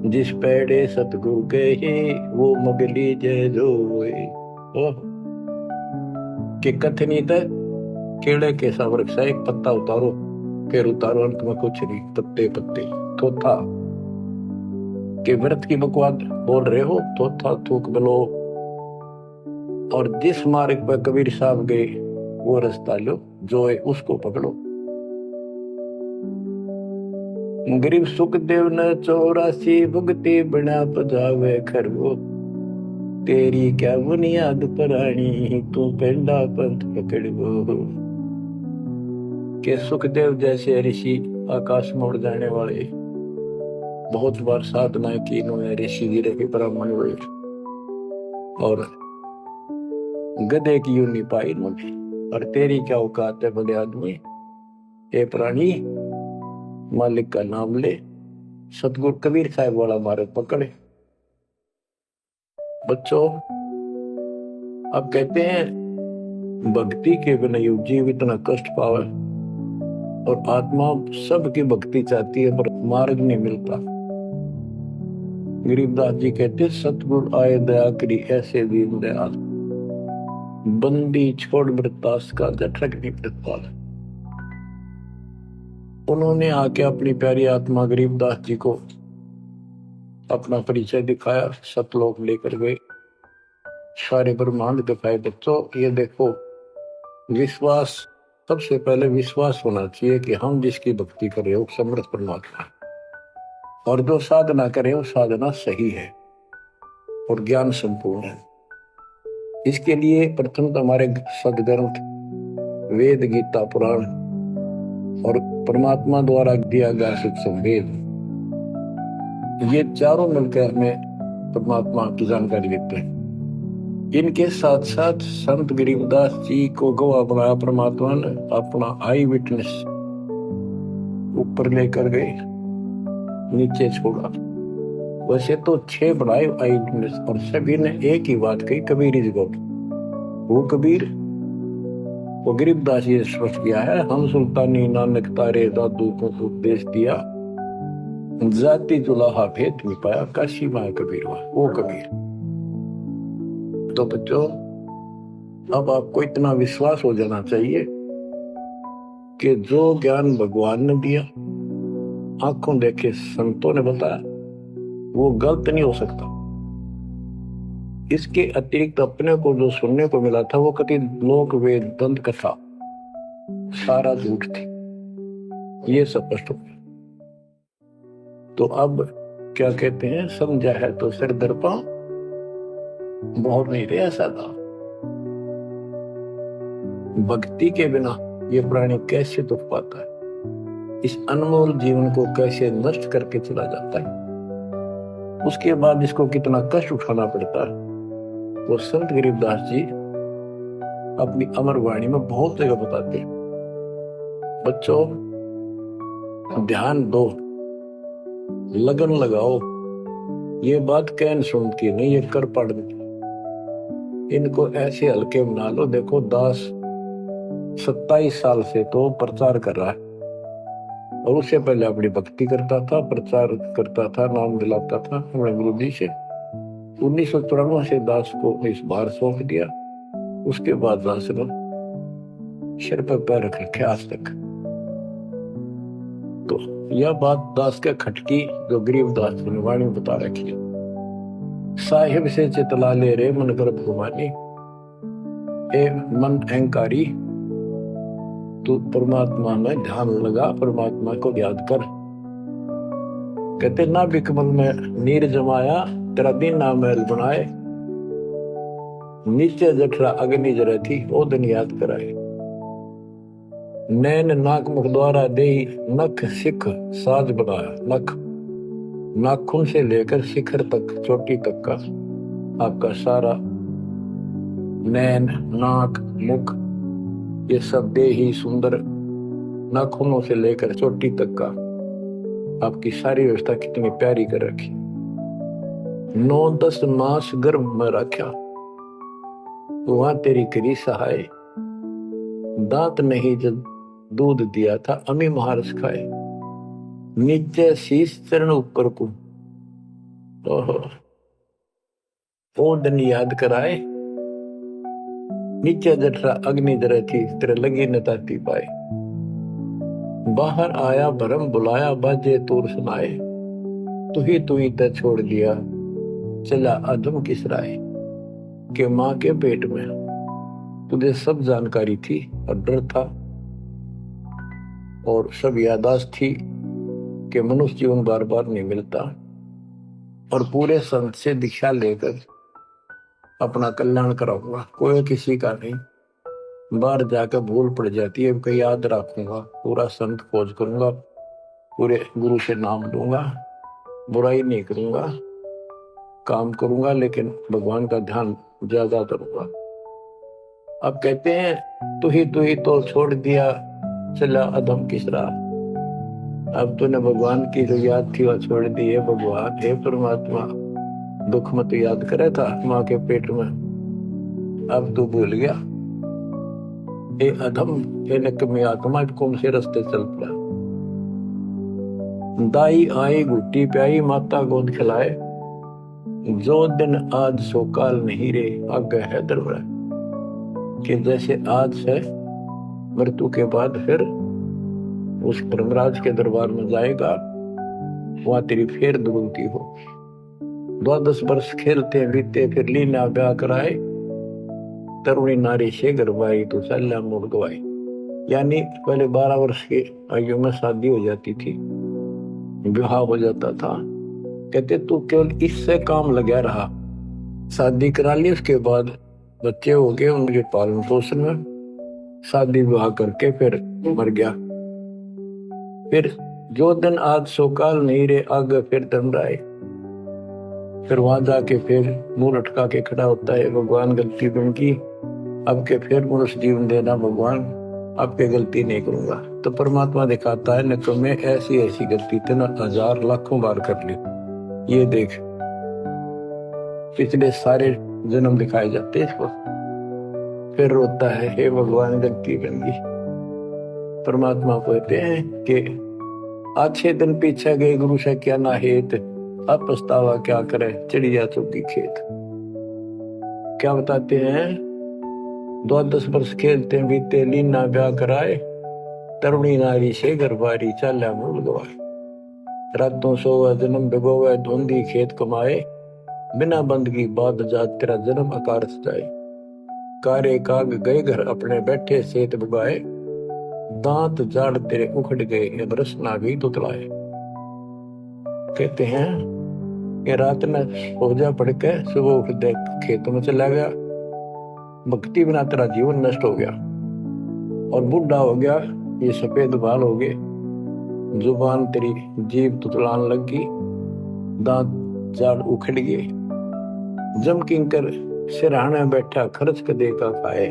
जिस पेड़े सतगुरु गए, वो मगली जय जोए। कि कथनी तक केड़े के सा वृक्ष है, एक पत्ता उतारो फिर उतारो, अंत में कुछ नहीं, पत्ते पत्ते। थोथा के व्रत की बकवाद बोल रहे हो, थोथा थूक बिलो, और जिस मार्ग पर कबीर साहब गए वो रास्ता लो, जो है उसको पकड़ो। गरीब सुखदेव ने 84 भुगती बना पजावे खरगो, तेरी क्या बुनियाद परानी, तू पेंडा पंथ पकड़ो। के सुखदेव जैसे ऋषि आकाश में उड़ जाने वाले, बहुत बार साधना की इन्होंने, ऋषि गिरे के ब्राह्मण हुए, और गधे की यूं नहीं पाई इन्होंने। और तेरी क्या औकात है बड़े आदमी, ए प्राणी, मालिक का नाम ले, सतगुरु कबीर साहब वाला मार्ग पकड़े। बच्चों, अब कहते हैं भक्ति के बिना यू जीव इतना कष्ट पावे, और आत्मा सबकी भक्ति चाहती है पर मार्ग नहीं मिलता। गरीबदास जी कहते, सतगुरु आए दया करी ऐसे दीन दयाल, बंदी छोड़ वृतास का जठरक नहीं प्रतिपाल। उन्होंने आके अपनी प्यारी आत्मा गरीबदास जी को अपना परिचय दिखाया, सतलोक लेकर गए, सारे ब्रह्मांड दिखाए। बच्चों ये देखो, विश्वास, सबसे पहले विश्वास होना चाहिए कि हम जिसकी भक्ति कर रहे हो समर्थ परमात्मा, और जो साधना करे वो साधना सही है और ज्ञान संपूर्ण है। इसके लिए प्रथम तो हमारे सदग्रंथ वेद, गीता, पुराण और परमात्मा द्वारा दिया गया संवेद, ये चारों मिलकर हमें परमात्मा की जानकारी देते हैं। इनके साथ साथ संत गरीबदास जी को गवाह बनाया परमात्मा ने, अपना आई विटनेस ऊपर लेकर गए, नीचे छोड़ा। वैसे तो 6 बनाए आई विटनेस, और सभी ने एक ही बात कही, कबीर इज गॉड। वो कबीर, वो गरीबदास जी स्पष्ट किया है, हम सुल्तानी नानक तारे दादू को उपदेश दिया, जाति जुलाहा भेद में पाया, काशी माया कबीर हुआ, वो कबीर। तो बच्चों, अब आपको इतना विश्वास हो जाना चाहिए कि जो ज्ञान भगवान ने दिया, आंखों देखे संतों ने बताया, वो गलत नहीं हो सकता। इसके अतिरिक्त अपने को जो सुनने को मिला था, वो कति लोक वेद दंत कथा सारा झूठ थी, ये स्पष्ट हो गया। तो अब क्या कहते हैं, समझा है तो सिर दर्पा, बहुत नहीं रहा सादा। भक्ति के बिना ये प्राणी कैसे दुख पाता है, इस अनमोल जीवन को कैसे नष्ट करके चला जाता है, उसके बाद इसको कितना कष्ट उठाना पड़ता है, वो संत गरीबदास जी अपनी अमर वाणी में बहुत जगह बताते हैं। बच्चों, ध्यान दो, लगन लगाओ, ये बात कहन सुनती नहीं, ये कर पड़ देती। इनको ऐसे हल्के बना लो। देखो, दास 27 साल से तो प्रचार कर रहा है, और उससे पहले अपनी भक्ति करता था, प्रचार करता था, नाम दिलाता था अपने गुरु जी से। 1994 से दास को इस बार सौंप दिया। उसके बाद दास ने सिर पर पैर रख रखे आज तक। तो यह बात दास के खटकी जो गरीबदास ने वाणी में बता रखी है। साहिब से चितला ले रे मन गर्भ गुमानी, ए मन अहंकारी, तू परमात्मा में ध्यान लगा, परमात्मा को याद कर। कहते ना बिकमल में नीर जमाया, तेरा दिन ना महल बनाए, नीचे जठरा अग्नि जरे थी, ओ दिन याद कराए। नैन नाक मुख द्वारा देही, नख सिख साज बनाया। नख, नाखून से लेकर शिखर तक, चोटी तक का आपका सारा नैन, नाक, मुख, ये सब देही सुंदर, नाखूनों से लेकर चोटी तक का आपकी सारी व्यवस्था कितनी प्यारी कर रखी। 9-10 मास गर्भ में रखा, वहां तेरी करी सहाय, दांत नहीं जब दूध दिया था, अमी महारस खाए। नीचे शीश चरण ऊपर को, ओ दिन याद कराए, नीचे जठरा अग्नि जरे थी, तेरे लगी न ताती पाए। बाहर आया भरम बुलाया, बाजे तूर सुनाए, तू ही तय छोड़ दिया, चला अधम किस राय। के माँ के पेट में तुझे सब जानकारी थी, और डर था, और सब यादाश्त थी कि मनुष्य जीवन बार बार नहीं मिलता, और पूरे संत से दीक्षा लेकर अपना कल्याण कराऊंगा, कोई किसी का नहीं। बाहर जाकर भूल पड़ जाती है, कहीं याद रखूंगा, पूरा संत खोज करूंगा, पूरे गुरु से नाम लूंगा, बुराई नहीं करूंगा, काम करूंगा, लेकिन भगवान का ध्यान ज्यादा करूंगा। अब कहते हैं तू ही तो छोड़ दिया, चला अधम किस राह। अब तूने भगवान की जो याद थी वह छोड़ दी है। भगवान, हे परमात्मा, दुख मत याद करे था माँ के पेट में, अब तू भूल गया। हे अधम, हे नकमी आत्मा, कौन से रास्ते चल पड़ा। दाई आई घुट्टी प्याई, माता गोद खिलाए, जो दिन आज सो काल नहीं रे, आगे है दरबार। कि जैसे आज है, मृत्यु के बाद फिर उस धर्मराज के दरबार में जाएगा, वहां तेरी फेर दुगुनती हो। 12 वर्ष खेलते बीते, फिर लीना ब्याह कराए, तरुणी नारी से गरबाई, तो सल्ला मोड़ गवाई। यानी पहले 12 वर्ष की आयु में शादी हो जाती थी, विवाह हो जाता था। कहते तू केवल इससे काम लगा रहा, शादी करा ली, उसके बाद बच्चे हो गए, उनके पालन पोषण में शादी विवाह करके फिर मर गया। फिर जो दिन आज सो काल नहीं रे, आगे फिर दिन राय। फिर वहां जाके फिर मुंह लटका के खड़ा होता है, भगवान गलती बन की, अब के फिर मनुष्य जीवन देना भगवान, अब के गलती नहीं करूंगा। तो परमात्मा दिखाता है, न तो मैं ऐसी ऐसी गलती तेना 1000 लाखों बार कर ली, ये देख। पिछले सारे जन्म दिखाए जाते इसको। फिर रोता है, हे भगवान गलती बन गई। परमात्मा कहते हैं कि अच्छे दिन पीछे गए गुरु से क्या ना हेत, अब पछतावा क्या करे चिड़िया चुगी खेत। क्या बताते हैं, 10 वर्ष खेलते बीते, लीना ब्याह कराए, तरुणी नारी से घरबारी चाल्या मूल गवाए। रातों सोवा जन्म भिगोवे, धुंधी खेत कमाए, बिना बंदगी बाद जात तेरा जन्म आकार सजाए। कारे काग गए घर अपने बैठे सेत बुगाए, दांत जाड़ तेरे उखड़ गए बरस ना गई तुतलाए। कहते हैं कि रात में सो जा पड़ के, सुबह उठ दे खेतों में चला गया, भक्ति बिना तेरा जीवन नष्ट हो गया। और बुढ़ा हो गया, ये सफेद बाल हो गए, जुबान तेरी जीभ तुतलान लगी, दांत जाड़ उखड़ गए। जम किंकर सिरहाने बैठा खर्च कदे का खाए,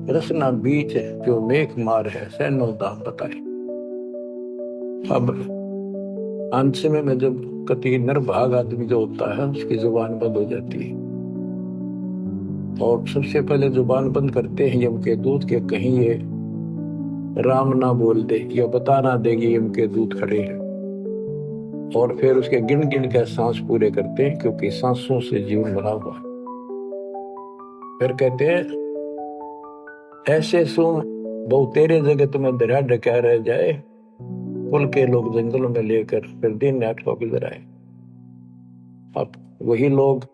रसना बीच जो मेघ मार है सैनो दाम बताए। अब अंत में जब कति निर्भाग आदमी जो होता है उसकी जुबान बंद हो जाती है, और सबसे पहले जुबान बंद करते हैं यम के दूत के, कहीं ये राम ना बोल दे या बता ना देगी यम के दूत खड़े हैं। और फिर उसके गिन गिन के सांस पूरे करते हैं, क्योंकि सांसों से जीवन बना हुआ है। फिर कहते हैं, ऐसे सुन बहु तेरे जगत में दरिया ढका रह जाए, कुल के लोग जंगलों में लेकर फिर दिन रात को गुजर आए। अब वही लोग,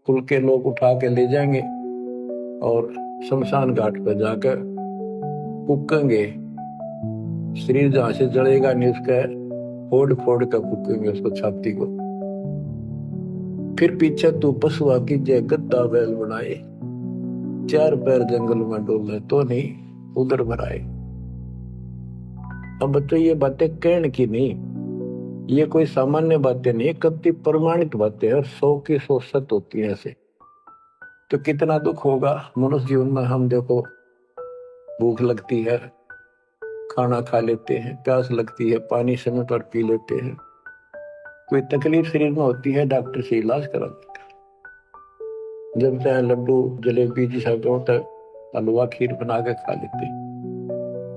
कुल के लोग उठा के ले जाएंगे और शमशान घाट पर जाकर फूकेंगे। शरीर जहां से जलेगा नहीं उसका फोड़ फोड़ कर फूकेंगे उसको, छाती को। फिर पीछे तू पशुआ की जय गद्दा बैल बनाए, 4 पैर जंगल में डोले तो नहीं उधर भराए। अब तो ये बातें कहने की नहीं, ये कोई सामान्य बातें नहीं, कति प्रमाणित बातें हैं, और 100 की 100 सत्य होती है ऐसे। तो कितना दुख होगा मनुष्य जीवन में। हम देखो, भूख लगती है खाना खा लेते हैं, प्यास लगती है पानी समय पर पी लेते हैं, कोई तकलीफ शरीर में होती है डॉक्टर से इलाज करा देते हैं, जब चाहे लड्डू जलेबी जैसा होता है हलवा खीर बना के खा लेते हैं।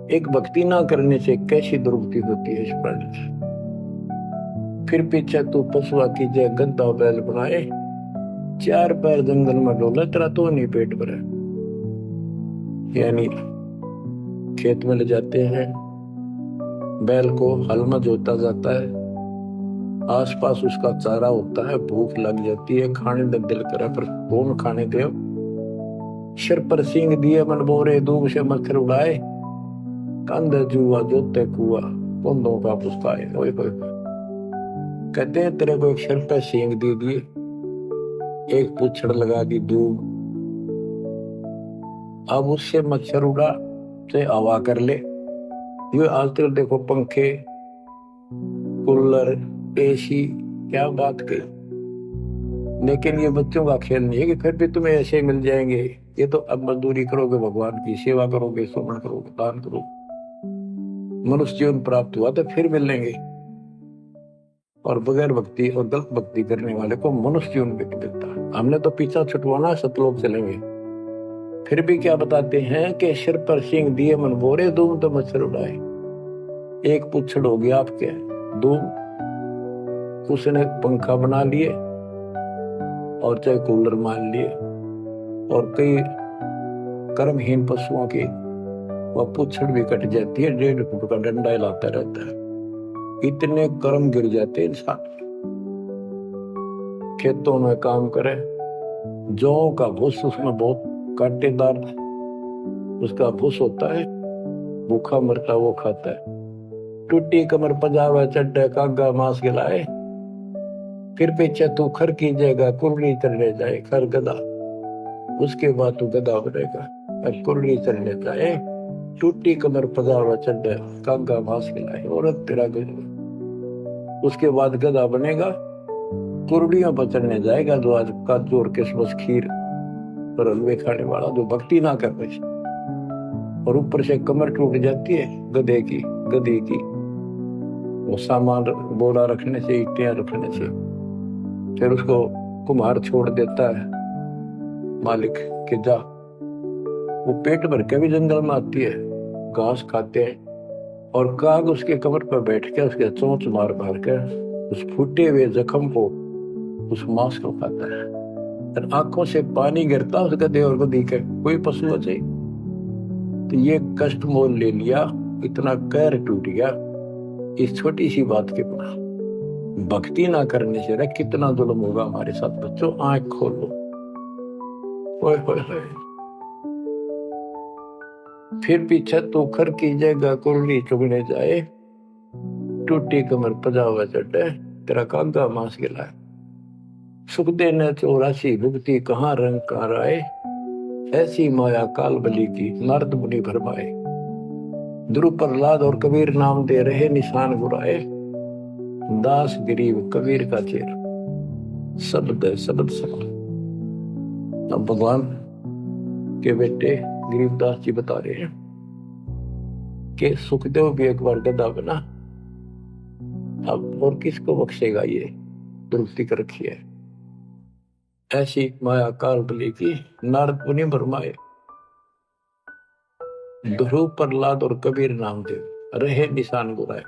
एक भक्ति ना करने से कैसी दुर्गति होती है इस प्राणी से। फिर पीछे तू पशुआ की जय गद्दा बैल बनाए, 4 पैर जंगल में डोले तेरा तो नहीं पेट भरे। यानी खेत में ले जाते हैं, बैल को हल में जोता जाता है, आसपास उसका चारा होता है, भूख लग जाती है, खाने का दिल करे पर कौन खाने दे। सिर पर सींग दिए मन बोरे, दूब से मच्छर उड़ाए, कंधे जुआ जोते कुआ, कुंदों का पुस्काए। कहते हैं तेरे को एक सिर पर सींग दे दिए, एक पूछड़ लगा दी दूब, अब उससे मच्छर उड़ा से हवा कर ले। ये आजकल देखो पंखे कूलर एसी, क्या बात कही। लेकिन ये बच्चों का खेल नहीं है कि फिर भी तुम्हें ऐसे मिल जाएंगे। ये तो अब मजदूरी करोगे, भगवान की सेवा करोगे, सुमन करोगे, दान करोगे, मनुष्य जीवन प्राप्त हुआ तो फिर मिलेंगे। और बगैर भक्ति और गलत भक्ति करने वाले को मनुष्य जीवन भी मिलता है। हमने तो पीछा छुटवाना, सतलोक चलेंगे। फिर भी क्या बताते हैं कि सिर पर सींग दिए मन बोरे, दूम तो मच्छर उड़ाए। एक पुच्छड़ हो गया आपके दूम, उसने पंखा बना लिए और चाहे कूलर मान लिए, और कई कर्महीन पशुओं की वह पुच्छड़ भी कट जाती है, 1.5 फुट का डंडा हिलाता रहता है। इतने कर्म गिर जाते इंसान। खेतों में काम करे, जौ का भूस उसमें बहुत कांटेदार उसका भूस होता है, भूखा मरता वो खाता है। टूटी कमर पजावा चड्डे कागा मांस खिलाए, फिर पीछे तू खर की जगह कुरली चढ़ने जाए खर गदा। उसके बाद तू गधा बनेगा। कुर्ली चलने जाए, टूटी कमर पजावा चढ़े, कागा मांस खिलाए, औरत तेरा गधा। उसके बाद गधा बनेगा, कुर्डियों पर चढ़ने जाएगा, जो आज काजू और किशमिश खीर और हलवे खाने वाला, जो भक्ति ना कर रही, और ऊपर से कमर टूट जाती है गधे की, गधी की, वो सामान बोरा रखने से, ईंटें रखने से। फिर उसको कुम्हार छोड़ देता है मालिक के जा। वो पेट भर के भी जंगल में आती है, घास खाते हैं, और काग उसके कमर पर बैठ के उसके चोंच मार मार के उस फूटे हुए जख्म को, उस मांस को खाता है। और आंखों से पानी गिरता उस गधे और गधी के, कोई पशु हो जाए। तो ये कष्ट मोल ले लिया, इतना कहर टूट गया इस छोटी सी बात के बाद। भक्ति ना करने से रे कितना जुल्म होगा हमारे साथ। बच्चों आंख खोलो। ओए होए होए। फिर पीछे तो खर की जगह कुर्ली चुगने जाए, टूटी कमर पजावा चढ़े, तेरा कागा मांस खिलाए। सुख देने 84 भुगती, कहाँ रंग कहाँ राय, ऐसी माया काल बली की, नारद मुनि भरमाए। ध्रुव प्रहलाद और कबीर नाम दे रहे निशान गुराए, दास गरीब कबीर का चेर, शब्द शब्द शब्द। अब भगवान के बेटे गरीबदास जी बता रहे हैं कि सुखदेव भी एक बार गधा बना, अब और किसको बख्शेगा ये दुरुक्ति कर रखी है। ऐसी माया काल बली की, नारद मुनि भरमाए। ध्रुव प्रहलाद और कबीर नामदेव रहे निशान गुराए।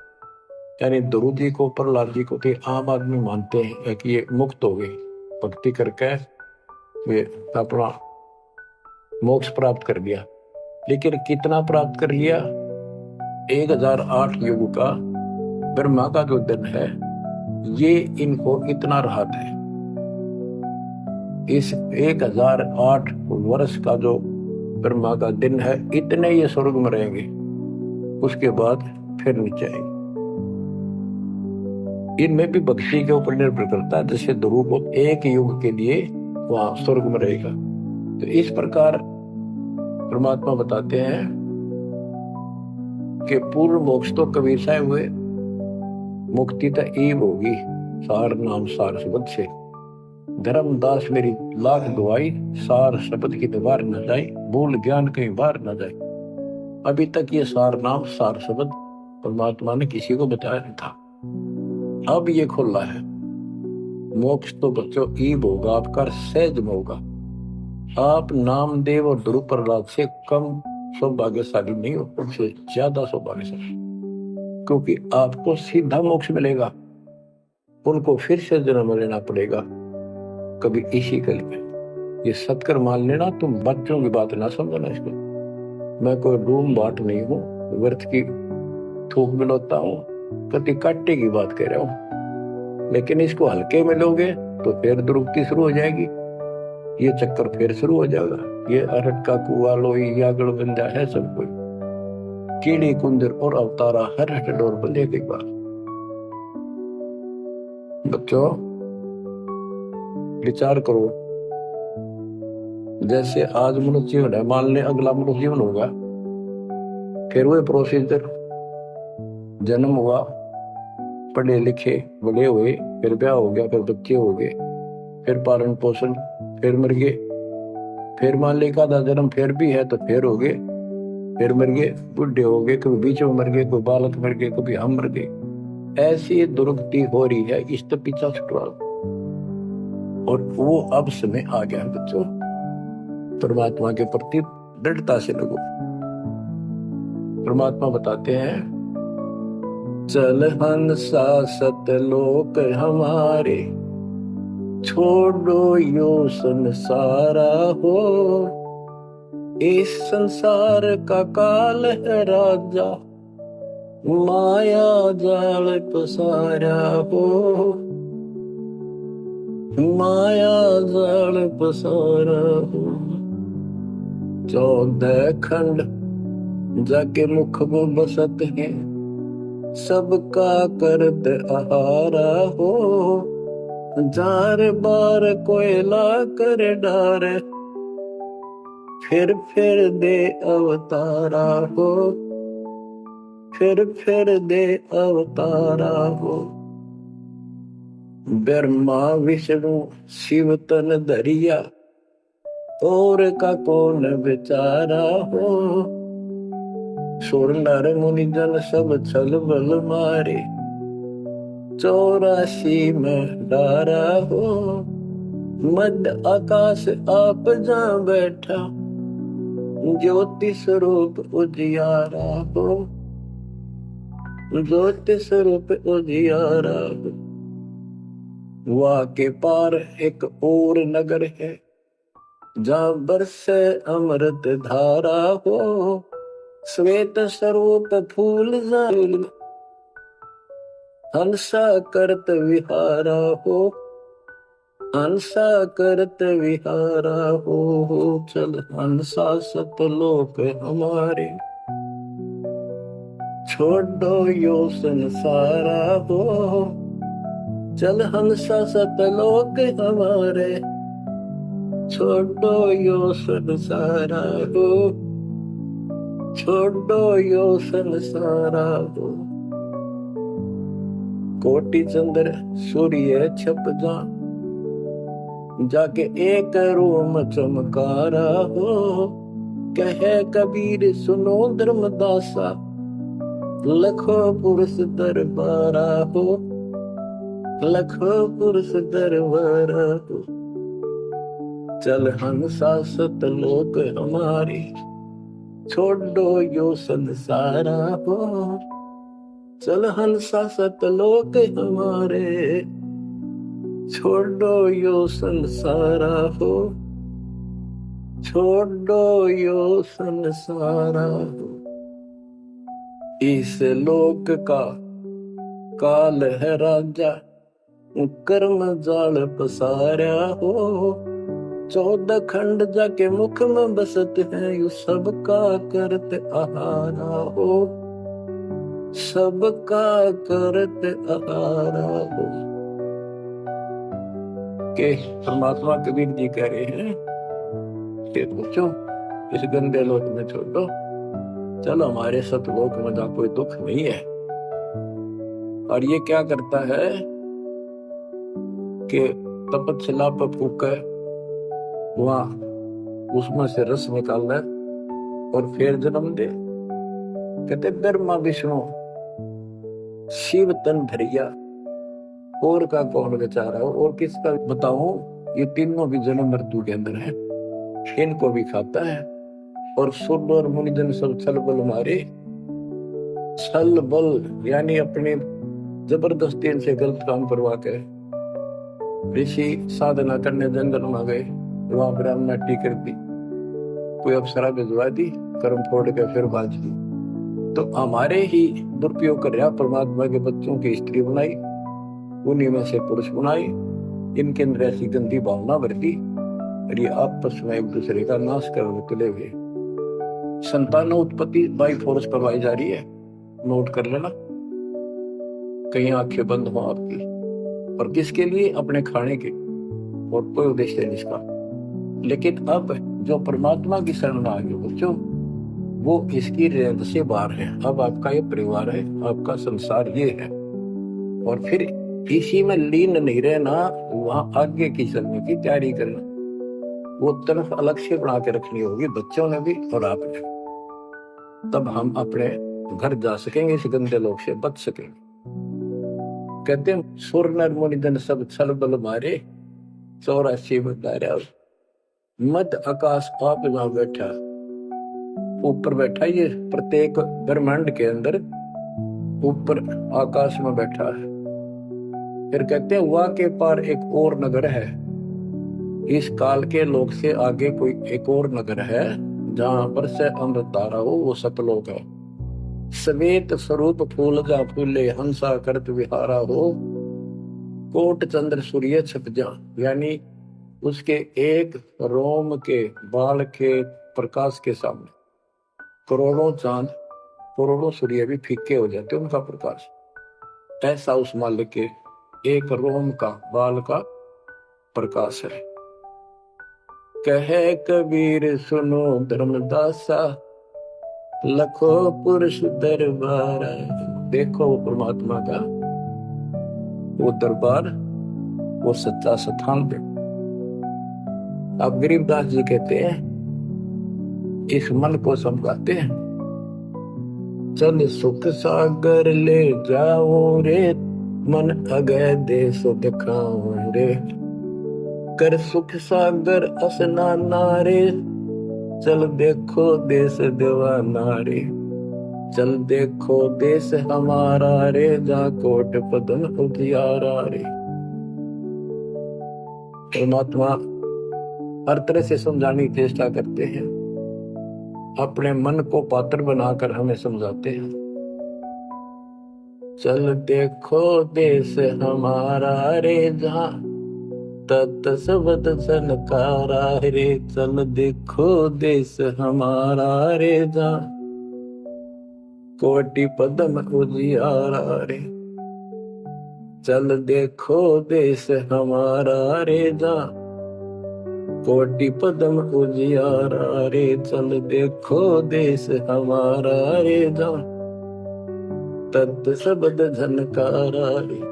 यानी ध्रुव जी को, प्रहलाद जी को आम आदमी मानते हैं कि ये मुक्त हो गए, भक्ति करके वे अपना मोक्ष प्राप्त कर लिया। लेकिन कितना प्राप्त कर लिया? 1008 युग का ब्रह्मा का जो दिन है, ये इनको इतना राहत है। इस 1008 वर्ष का जो ब्रह्मा का दिन है, इतने ये स्वर्ग में रहेंगे, उसके बाद फिर नीचे आएंगे। इनमें भी भक्ति के ऊपर निर्भर करता है। जैसे ध्रुव को एक युग के लिए वहां स्वर्ग में रहेगा, तो इस प्रकार परमात्मा बताते हैं कि पूर्ण मोक्ष तो कबीर साहब हुए, मुक्ति तो ईब होगी सार नाम सार शब्द से। धर्मदास मेरी लाख दुआई, सार शब्द की दीवार न जाए, भूल ज्ञान कहीं बाहर न जाए। अभी तक ये सार नाम सार शब्द परमात्मा ने किसी को बताया नहीं था, अब ये खुला है। मोक्ष तो बच्चों ईब होगा आपका, सहज में होगा। आप नामदेव और ध्रुव प्रहलाद से कम सौभाग्यशाली नहीं हो, उनसे ज्यादा सौभाग्यशाली, क्योंकि आपको सीधा मोक्ष मिलेगा, उनको फिर से जन्म लेना पड़ेगा कभी इसी कल में। ये सत्कर मान लेना, तुम बच्चों की बात ना समझना इसको। मैं कोई रूम बाट नहीं हूँ, व्यर्थ की थूक मिलोता हूँ, कति काटे की बात कह रहा हूँ। लेकिन इसको हल्के में लोगे तो फिर दुरुक्ति शुरू हो जाएगी, ये चक्कर फिर शुरू हो जाएगा। ये अरट का कुआ लोई यागड़ बंदा है सब कोई, कीड़ी कुंदर और अवतारा हर हट डोर बंदे की बात। बच्चों विचार करो, जैसे आज मनुष्य जीवन है, मान ले अगला मनुष्य जीवन होगा, फिर वही प्रोसीजर, जन्म हुआ, पढ़े लिखे बड़े हुए, फिर ब्याह हो गया, फिर बच्चे हो गए, फिर पालन पोषण, फिर मर गए, फिर मान ले का जन्म फिर भी है तो फिर हो गए, फिर मर गए, बुढ़े हो गए, कभी बीच में मर गए, कोई बालक मर गए, कभी हम मर गए। ऐसी दुर्गति हो रही है, इस तो पीछा छुटवा। और वो अब समय आ गया है बच्चों, परमात्मा के प्रति दृढ़ता से लगो। परमात्मा बताते हैं, चल हंसा सतलोक हमारे, छोड़ो यो संसारा हो, इस संसार का काल है राजा, माया जाल पसारा हो, माया जाल पसारा हो। 14 खंड जाके मुख को बसत है, सबका करत आहारा हो, जार बार कोयला कर डार, फिर दे अवतारा हो, फिर दे अवतारा हो। ब्रह्मा विष्णु शिव तन धरिया, और का कौन बेचारा हो। सुर नर मुनि जन सब छल बल मारे, 84 में डारा हो। मध्य आकाश आप जा बैठा, ज्योति स्वरूप उजियारा हो, ज्योति स्वरूप उजियारा हो। वहाँ के पार एक और नगर है, जहाँ बरसे अमृत धारा हो। श्वेत स्वरूप फूल जाल, हंसा करत विहारा हो, हंसा करत विहारा हो। चल हंसा सतलोक हमारे, छोड़ो यो संसारा हो। चल हंसा सतलोक हमारे, छोड़ो यो संसारा हो, छोड़ो यो संसारा हो। कोटि चंद्र सूर्य छप जा, जाके एक रोम चमकारा हो। कहे कबीर सुनो धर्मदासा, लखो पुरुष दरबारा हो, लखो पुरुष दरबारा हो। चल हंसा सतलोक हमारे, छोड़ो यो संसारा हो। चल हंसा सतलोक हमारे, छोड़ो यो संसारा हो, छोड़ो यो संसारा हो। इस लोक का काल है राजा, कर्म जाल पसारा हो। 14 खंड जाके मुख में बसत है, यू सबका करत आहारा हो, सबका करत आहारा हो। के परमात्मा कबीर जी कह रहे हैं कि बच्चों इस गंदे लोक में छोड़ो, चलो हमारे सतलोक में जहाँ कोई दुख नहीं है। और ये क्या करता है कि तपस्या पर फूक वहां उसमें से रस निकालना और फिर जन्म दे। कहते ब्रह्मा विष्णु शिव तन धरिया, और का कौन बेचारा हो, और किसका बताऊं। ये तीनों भी जन्म मृत्यु के अंदर है, इनको भी खाता है। और सुर और मुनिजन सब छल बल मारे, छल बल यानी अपने जबरदस्ती इनसे गलत काम करवा के ऋषि साधना करने जंगल में गए, वहां ब्राह्मणी कर दी, कोई अप्सरा भिजवा दी, कर्म फोड़ के फिर बाज दी। तो हमारे ही दुरुपयोग कर रहा परमात्मा के बच्चों की स्त्री बनाई, उन्हीं में से पुरुष बनाई, इनके अंदर ऐसी गंदी भावना भर दी और ये आपस में एक दूसरे का नाश करने तुले हुए। संतान उत्पत्ति बाई फोर्स करवाई जा रही है, नोट कर लेना, कहीं आंखें बंद हो आपकी। और किसके लिए? अपने खाने के, और कोई उद्देश्य नहीं इसका। लेकिन अब जो परमात्मा की शरण में आ गए बच्चों, वो इसकी रेंज से बाहर है। अब आपका ये परिवार है, आपका संसार ये है, और फिर इसी में लीन नहीं रहना, वहां आगे की चलने की तैयारी करना। वो तरफ अलग से बना के रखनी होगी बच्चों ने भी और आपने, तब हम अपने घर जा सकेंगे, इस गंदे लोग से बच सकेंगे। कहते हैं सुर नर मुनि जन सब छल बल मारे, 84 बताया। मध्य आकाश आप जहां बैठा, ऊपर बैठा, ये प्रत्येक ब्रह्मांड के अंदर ऊपर आकाश में बैठा है। फिर कहते हैं वहां के पार एक और नगर है, इस काल के लोक से आगे कोई एक और नगर है, जहां पर से अमृत धारा हो, वो सतलोक है। श्वेत स्वरूप फूल जा फूले, हंसा करत विहारा हो। कोट चंद्र सूर्य छप जा, यानी उसके एक रोम के बाल के प्रकाश के सामने करोड़ों चांद, करोड़ों सूर्य भी फीके हो जाते उनका प्रकाश। ऐसा उस मालिक के एक रोम का बाल का प्रकाश है। कहे कबीर सुनो धर्मदासा, लखो पुरुष दरबार। देखो वो परमात्मा का वो दरबार, वो सच्चा स्थान पे। अब गरीबदास जी कहते हैं, इस मन को समझाते हैं, चल सुख सागर ले जाओ रे, मन अगय देश दिखाओ रे। कर सुख सागर असनाना रे, चल देखो देश दीवाना रे। चल देखो देश हमारा रे, जा कोट पदन उजियारा रे। परमात्मा हर तरह से समझाने की चेष्टा करते हैं, अपने मन को पात्र बनाकर हमें समझाते हैं। चल देखो देश हमारा रे, जहाँ तत सबद सनकारा रे। चल देखो देश हमारा रे, जहाँ कोटि पदम उजियारा रे। चल देखो देश हमारा रे, जहाँ कोटि पदम उजियारा रे। चल देखो देश हमारा रे, जहाँ तत सबद झनकारा रे।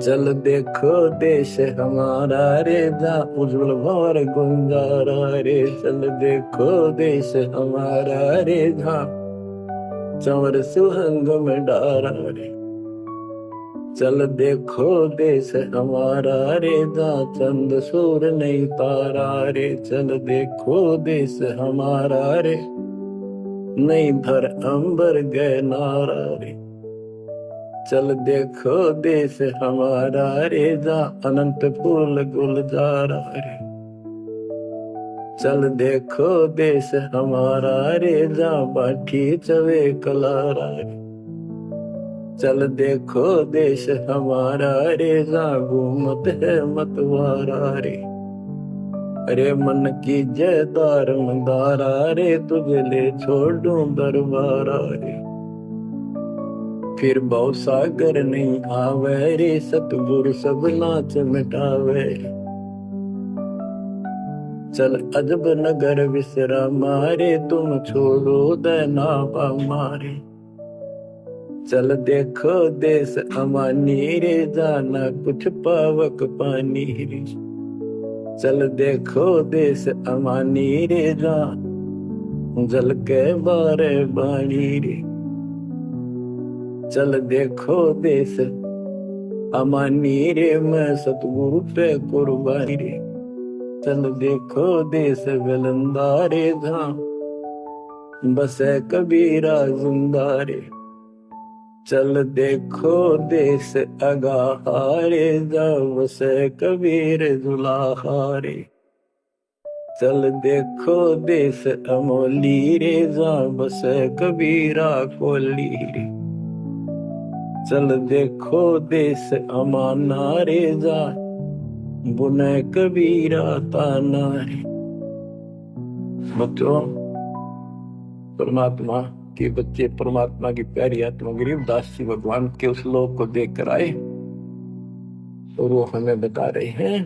चल देखो देश हमारा रे, जहाँ उज्जवल भंवर गुंजारा रे। चल देखो देश हमारा रे, जहाँ चंवर सुहंग में डारा रे। चल देखो देश हमारा रे, जहाँ चंद सूर नहीं तारा रे। चल देखो देश हमारा रे, नहीं धर अंबर गए नारा रे। चल देखो देश हमारा रे, जहाँ अनंत फूल गुलजारा रे। चल देखो देश हमारा रे, जहाँ बाठी चवे कलारा रे। चल देखो देश हमारा रे, जहाँ घूमत है मतवारा रे। अरे मन की जयदार मंदारा रे, तुझे ले छोड़ूं दरबारा रे। फिर बहु सागर नहीं आवे रे, सतगुरु सब नाच मिटावे। चल अजब नगर विश्रामा रे, तुम छोड़ो देना मारे। चल देखो देश अमानी रे, जाना कुछ पावक पानी रे। चल देखो देश अमानी रे, जा जल के बारे बाणी रे। चल देखो देश अमानी रे, मैं सतगुरु पे कुर्बानी रे। चल देखो देश विलंदा रे, जहाँ बसे कबीरा जिंदा रे। चल देखो देश अगाहा रे, जहाँ बसे कबीर जुलाहा रे। चल देखो देश अमोली रे, जहाँ बसे कबीरा कोली रे। चल देखो देश अमाना रे, जहाँ बुने कबीरा ताना रे। बच्चों, परमात्मा के बच्चे, परमात्मा की प्यारी आत्मा गरीबदास जी भगवान के उस लोक को देख कर आए, और वो हमें बता रहे हैं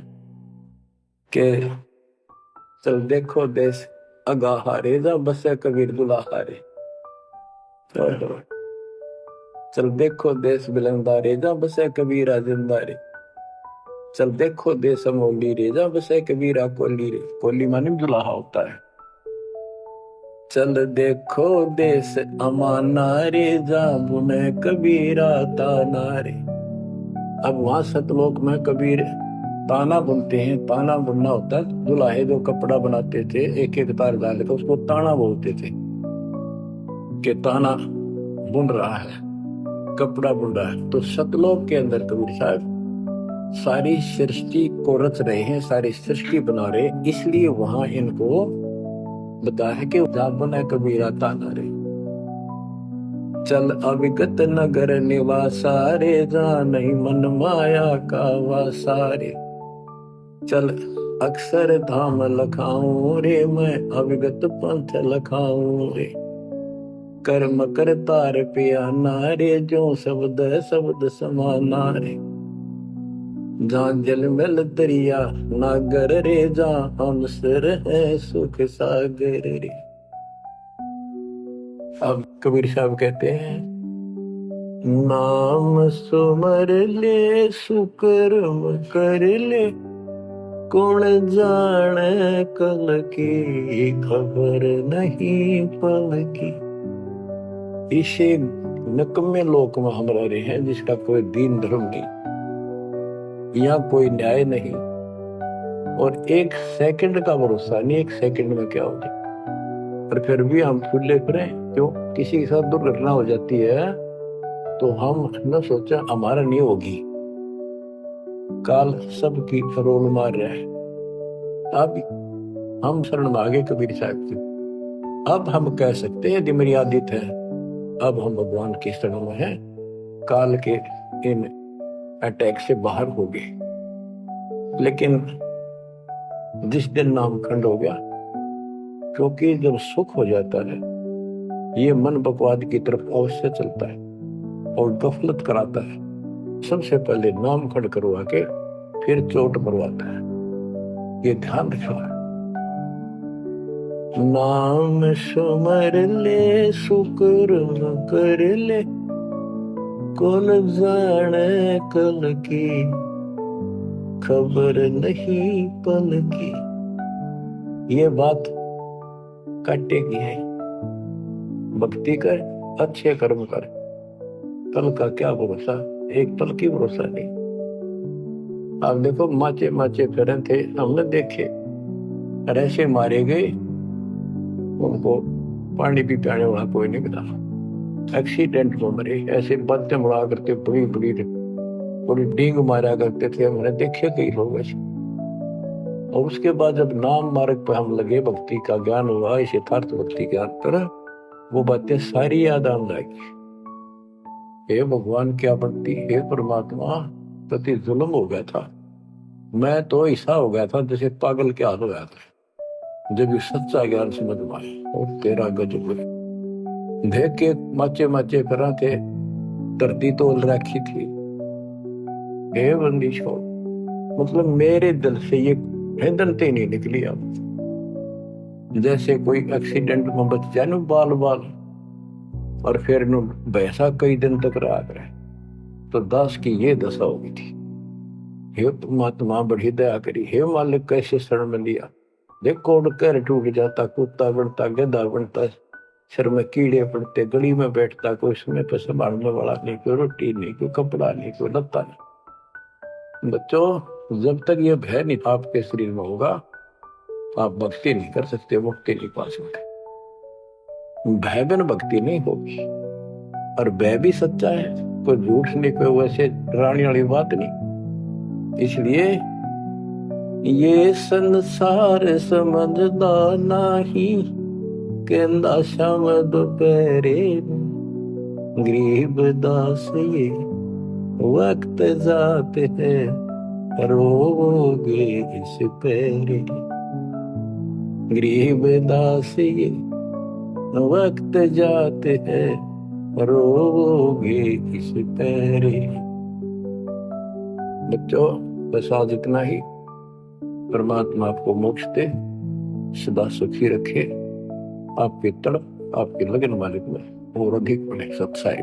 कि चल देखो देश अगाहा रे, जहाँ बसे कबीर दुलाहा रे। चल देखो देश बिलंदा रे, जहाँ बसे कबीरा जिंदा रे। चल देखो देश अमोली रे, जहाँ बसे कबीरा कोली रे। कोली माने दुलाहा होता है। चल देखो देश अमाना रे, जहाँ बुने कबीरा ताना रे। अब वहां सतलोक में कबीर ताना बुनते हैं। ताना बुनना होता है, दुल्हे जो कपड़ा बनाते थे एक एक तार डाल के, उसको ताना बोलते थे कि ताना बुन रहा है, कपड़ा बुन रहा है। तो सतलोक के अंदर कबीर साहब सारी सृष्टि को रच रहे हैं, सारी सृष्टि बना रहे, इसलिए वहां इनको बताया है कि जा बना कबीरा ताना रे। चल अविगत नगर निवासा रे, जहाँ नहीं मन माया का वासा रे। चल अक्षर धाम लखाऊं रे, मैं अविगत पंथ लखाऊं रे। कर्म करतार पिया नारे, जो शब्द शब्द समाना रे। जहाँ जल मिल दरिया नागर रे, जहाँ हम सर है सुख सागर रे। अब कबीर साहब कहते हैं, नाम सुमर ले सुकर्म कर ले, कौन जाने कल की खबर नहीं पल की। इसे नकम्मे लोक में हम रह रहे हैं जिसका कोई दीन धर्म नहीं, यहाँ कोई न्याय नहीं, और एक सेकंड का भरोसा नहीं, एक सेकंड में क्या हो जाए। और फिर भी हम फूले फिरे क्यों? किसी के साथ दुर्घटना हो जाती है तो हम न सोचा हमारा नहीं होगी, काल सबकी रोल मार रहा है। अब हम शरण मांगे कबीर साहब की। अब हम कह सकते हैं यदि मेरी आदत है, अब हम भगवान की शरण में हैं, काल के इन अटैक से बाहर हो गए। लेकिन जिस दिन नाम खंड हो गया, क्योंकि जब सुख हो जाता है ये मन बकवाद की तरफ अवश्य चलता है और गफलत कराता है। सबसे पहले नाम खंड करवा के फिर चोट मरवाता है, ये ध्यान रखना। नाम सुमर ले सुकर्म कर ले, कौन जाने कल की खबर नहीं पल की। ये बात काटेगी है। भक्ति कर, अच्छे कर्म कर, कल का क्या भरोसा, एक पल की भरोसा नहीं। आप देखो माचे माचे फिरे थे, हमने देखे ऐसे मारे गए, उनको पानी भी पियाने वाला कोई नहीं मिला, एक्सीडेंट में मरे। ऐसे बातें उड़ा करते बड़ी बड़ी बड़ी डींग मारा करते थे, हमने देखे कई लोग ऐसे। और उसके बाद जब नाम मार्ग पर हम लगे, भक्ति का ज्ञान हुआ, इस यथार्थ भक्ति ज्ञान पर, वो बातें सारी याद आने लगी। हे भगवान क्या भक्ति, हे परमात्मा, प्रति जुल्म हो गया था। मैं तो ऐसा हो गया था जैसे पागल के हाल हो गया था जब ये सच्चा ज्ञान समझ में आया। और तेरा गजब देख के माचे माचे फिरा थे, धरती तोल रखी थी। हे बंदी छोड़, मतलब मेरे दिल से ये हैदनते नहीं निकली। अब जैसे कोई एक्सीडेंट में बच जाए ना बाल बाल, और फिर वैसा कई दिन तक रहा करे, तो दास की ये दशा हो गई थी। हे परमात्मा बड़ी दया करी, हे मालिक कैसे शरण में लिया। देखो कर टूट जाता, कुत्ता बनता, गधा बनता, सिर में कीड़े पड़ते, गली में बैठता, कोई समय पर संभालने वाला नहीं, कोई रोटी नहीं, कोई कपड़ा नहीं, कोई लत्ता नहीं। बच्चों, जब तक ये भय नहीं आपके शरीर में होगा, आप भक्ति नहीं कर सकते, मुक्ति नहीं पा सकते। भय बिन भक्ति नहीं होगी। और भय भी सच्चा है, कोई झूठ नहीं, कोई वैसे डराने वाली बात नहीं। इसलिए ये संसार समझदा नहीं, कहंदा शाम दोपहरे, गरीब दास ये वक्त जाते हैं, रोगे इस पैरे। गरीब दास ये वक्त जाते हैं, रोगे इस पैरे। बच्चों, बस आज इतना ही। परमात्मा आपको मोक्ष दे, सदा सुखी रखे, आपके तड़प, आपके लगन मालिक में और अधिक बने सत्साई।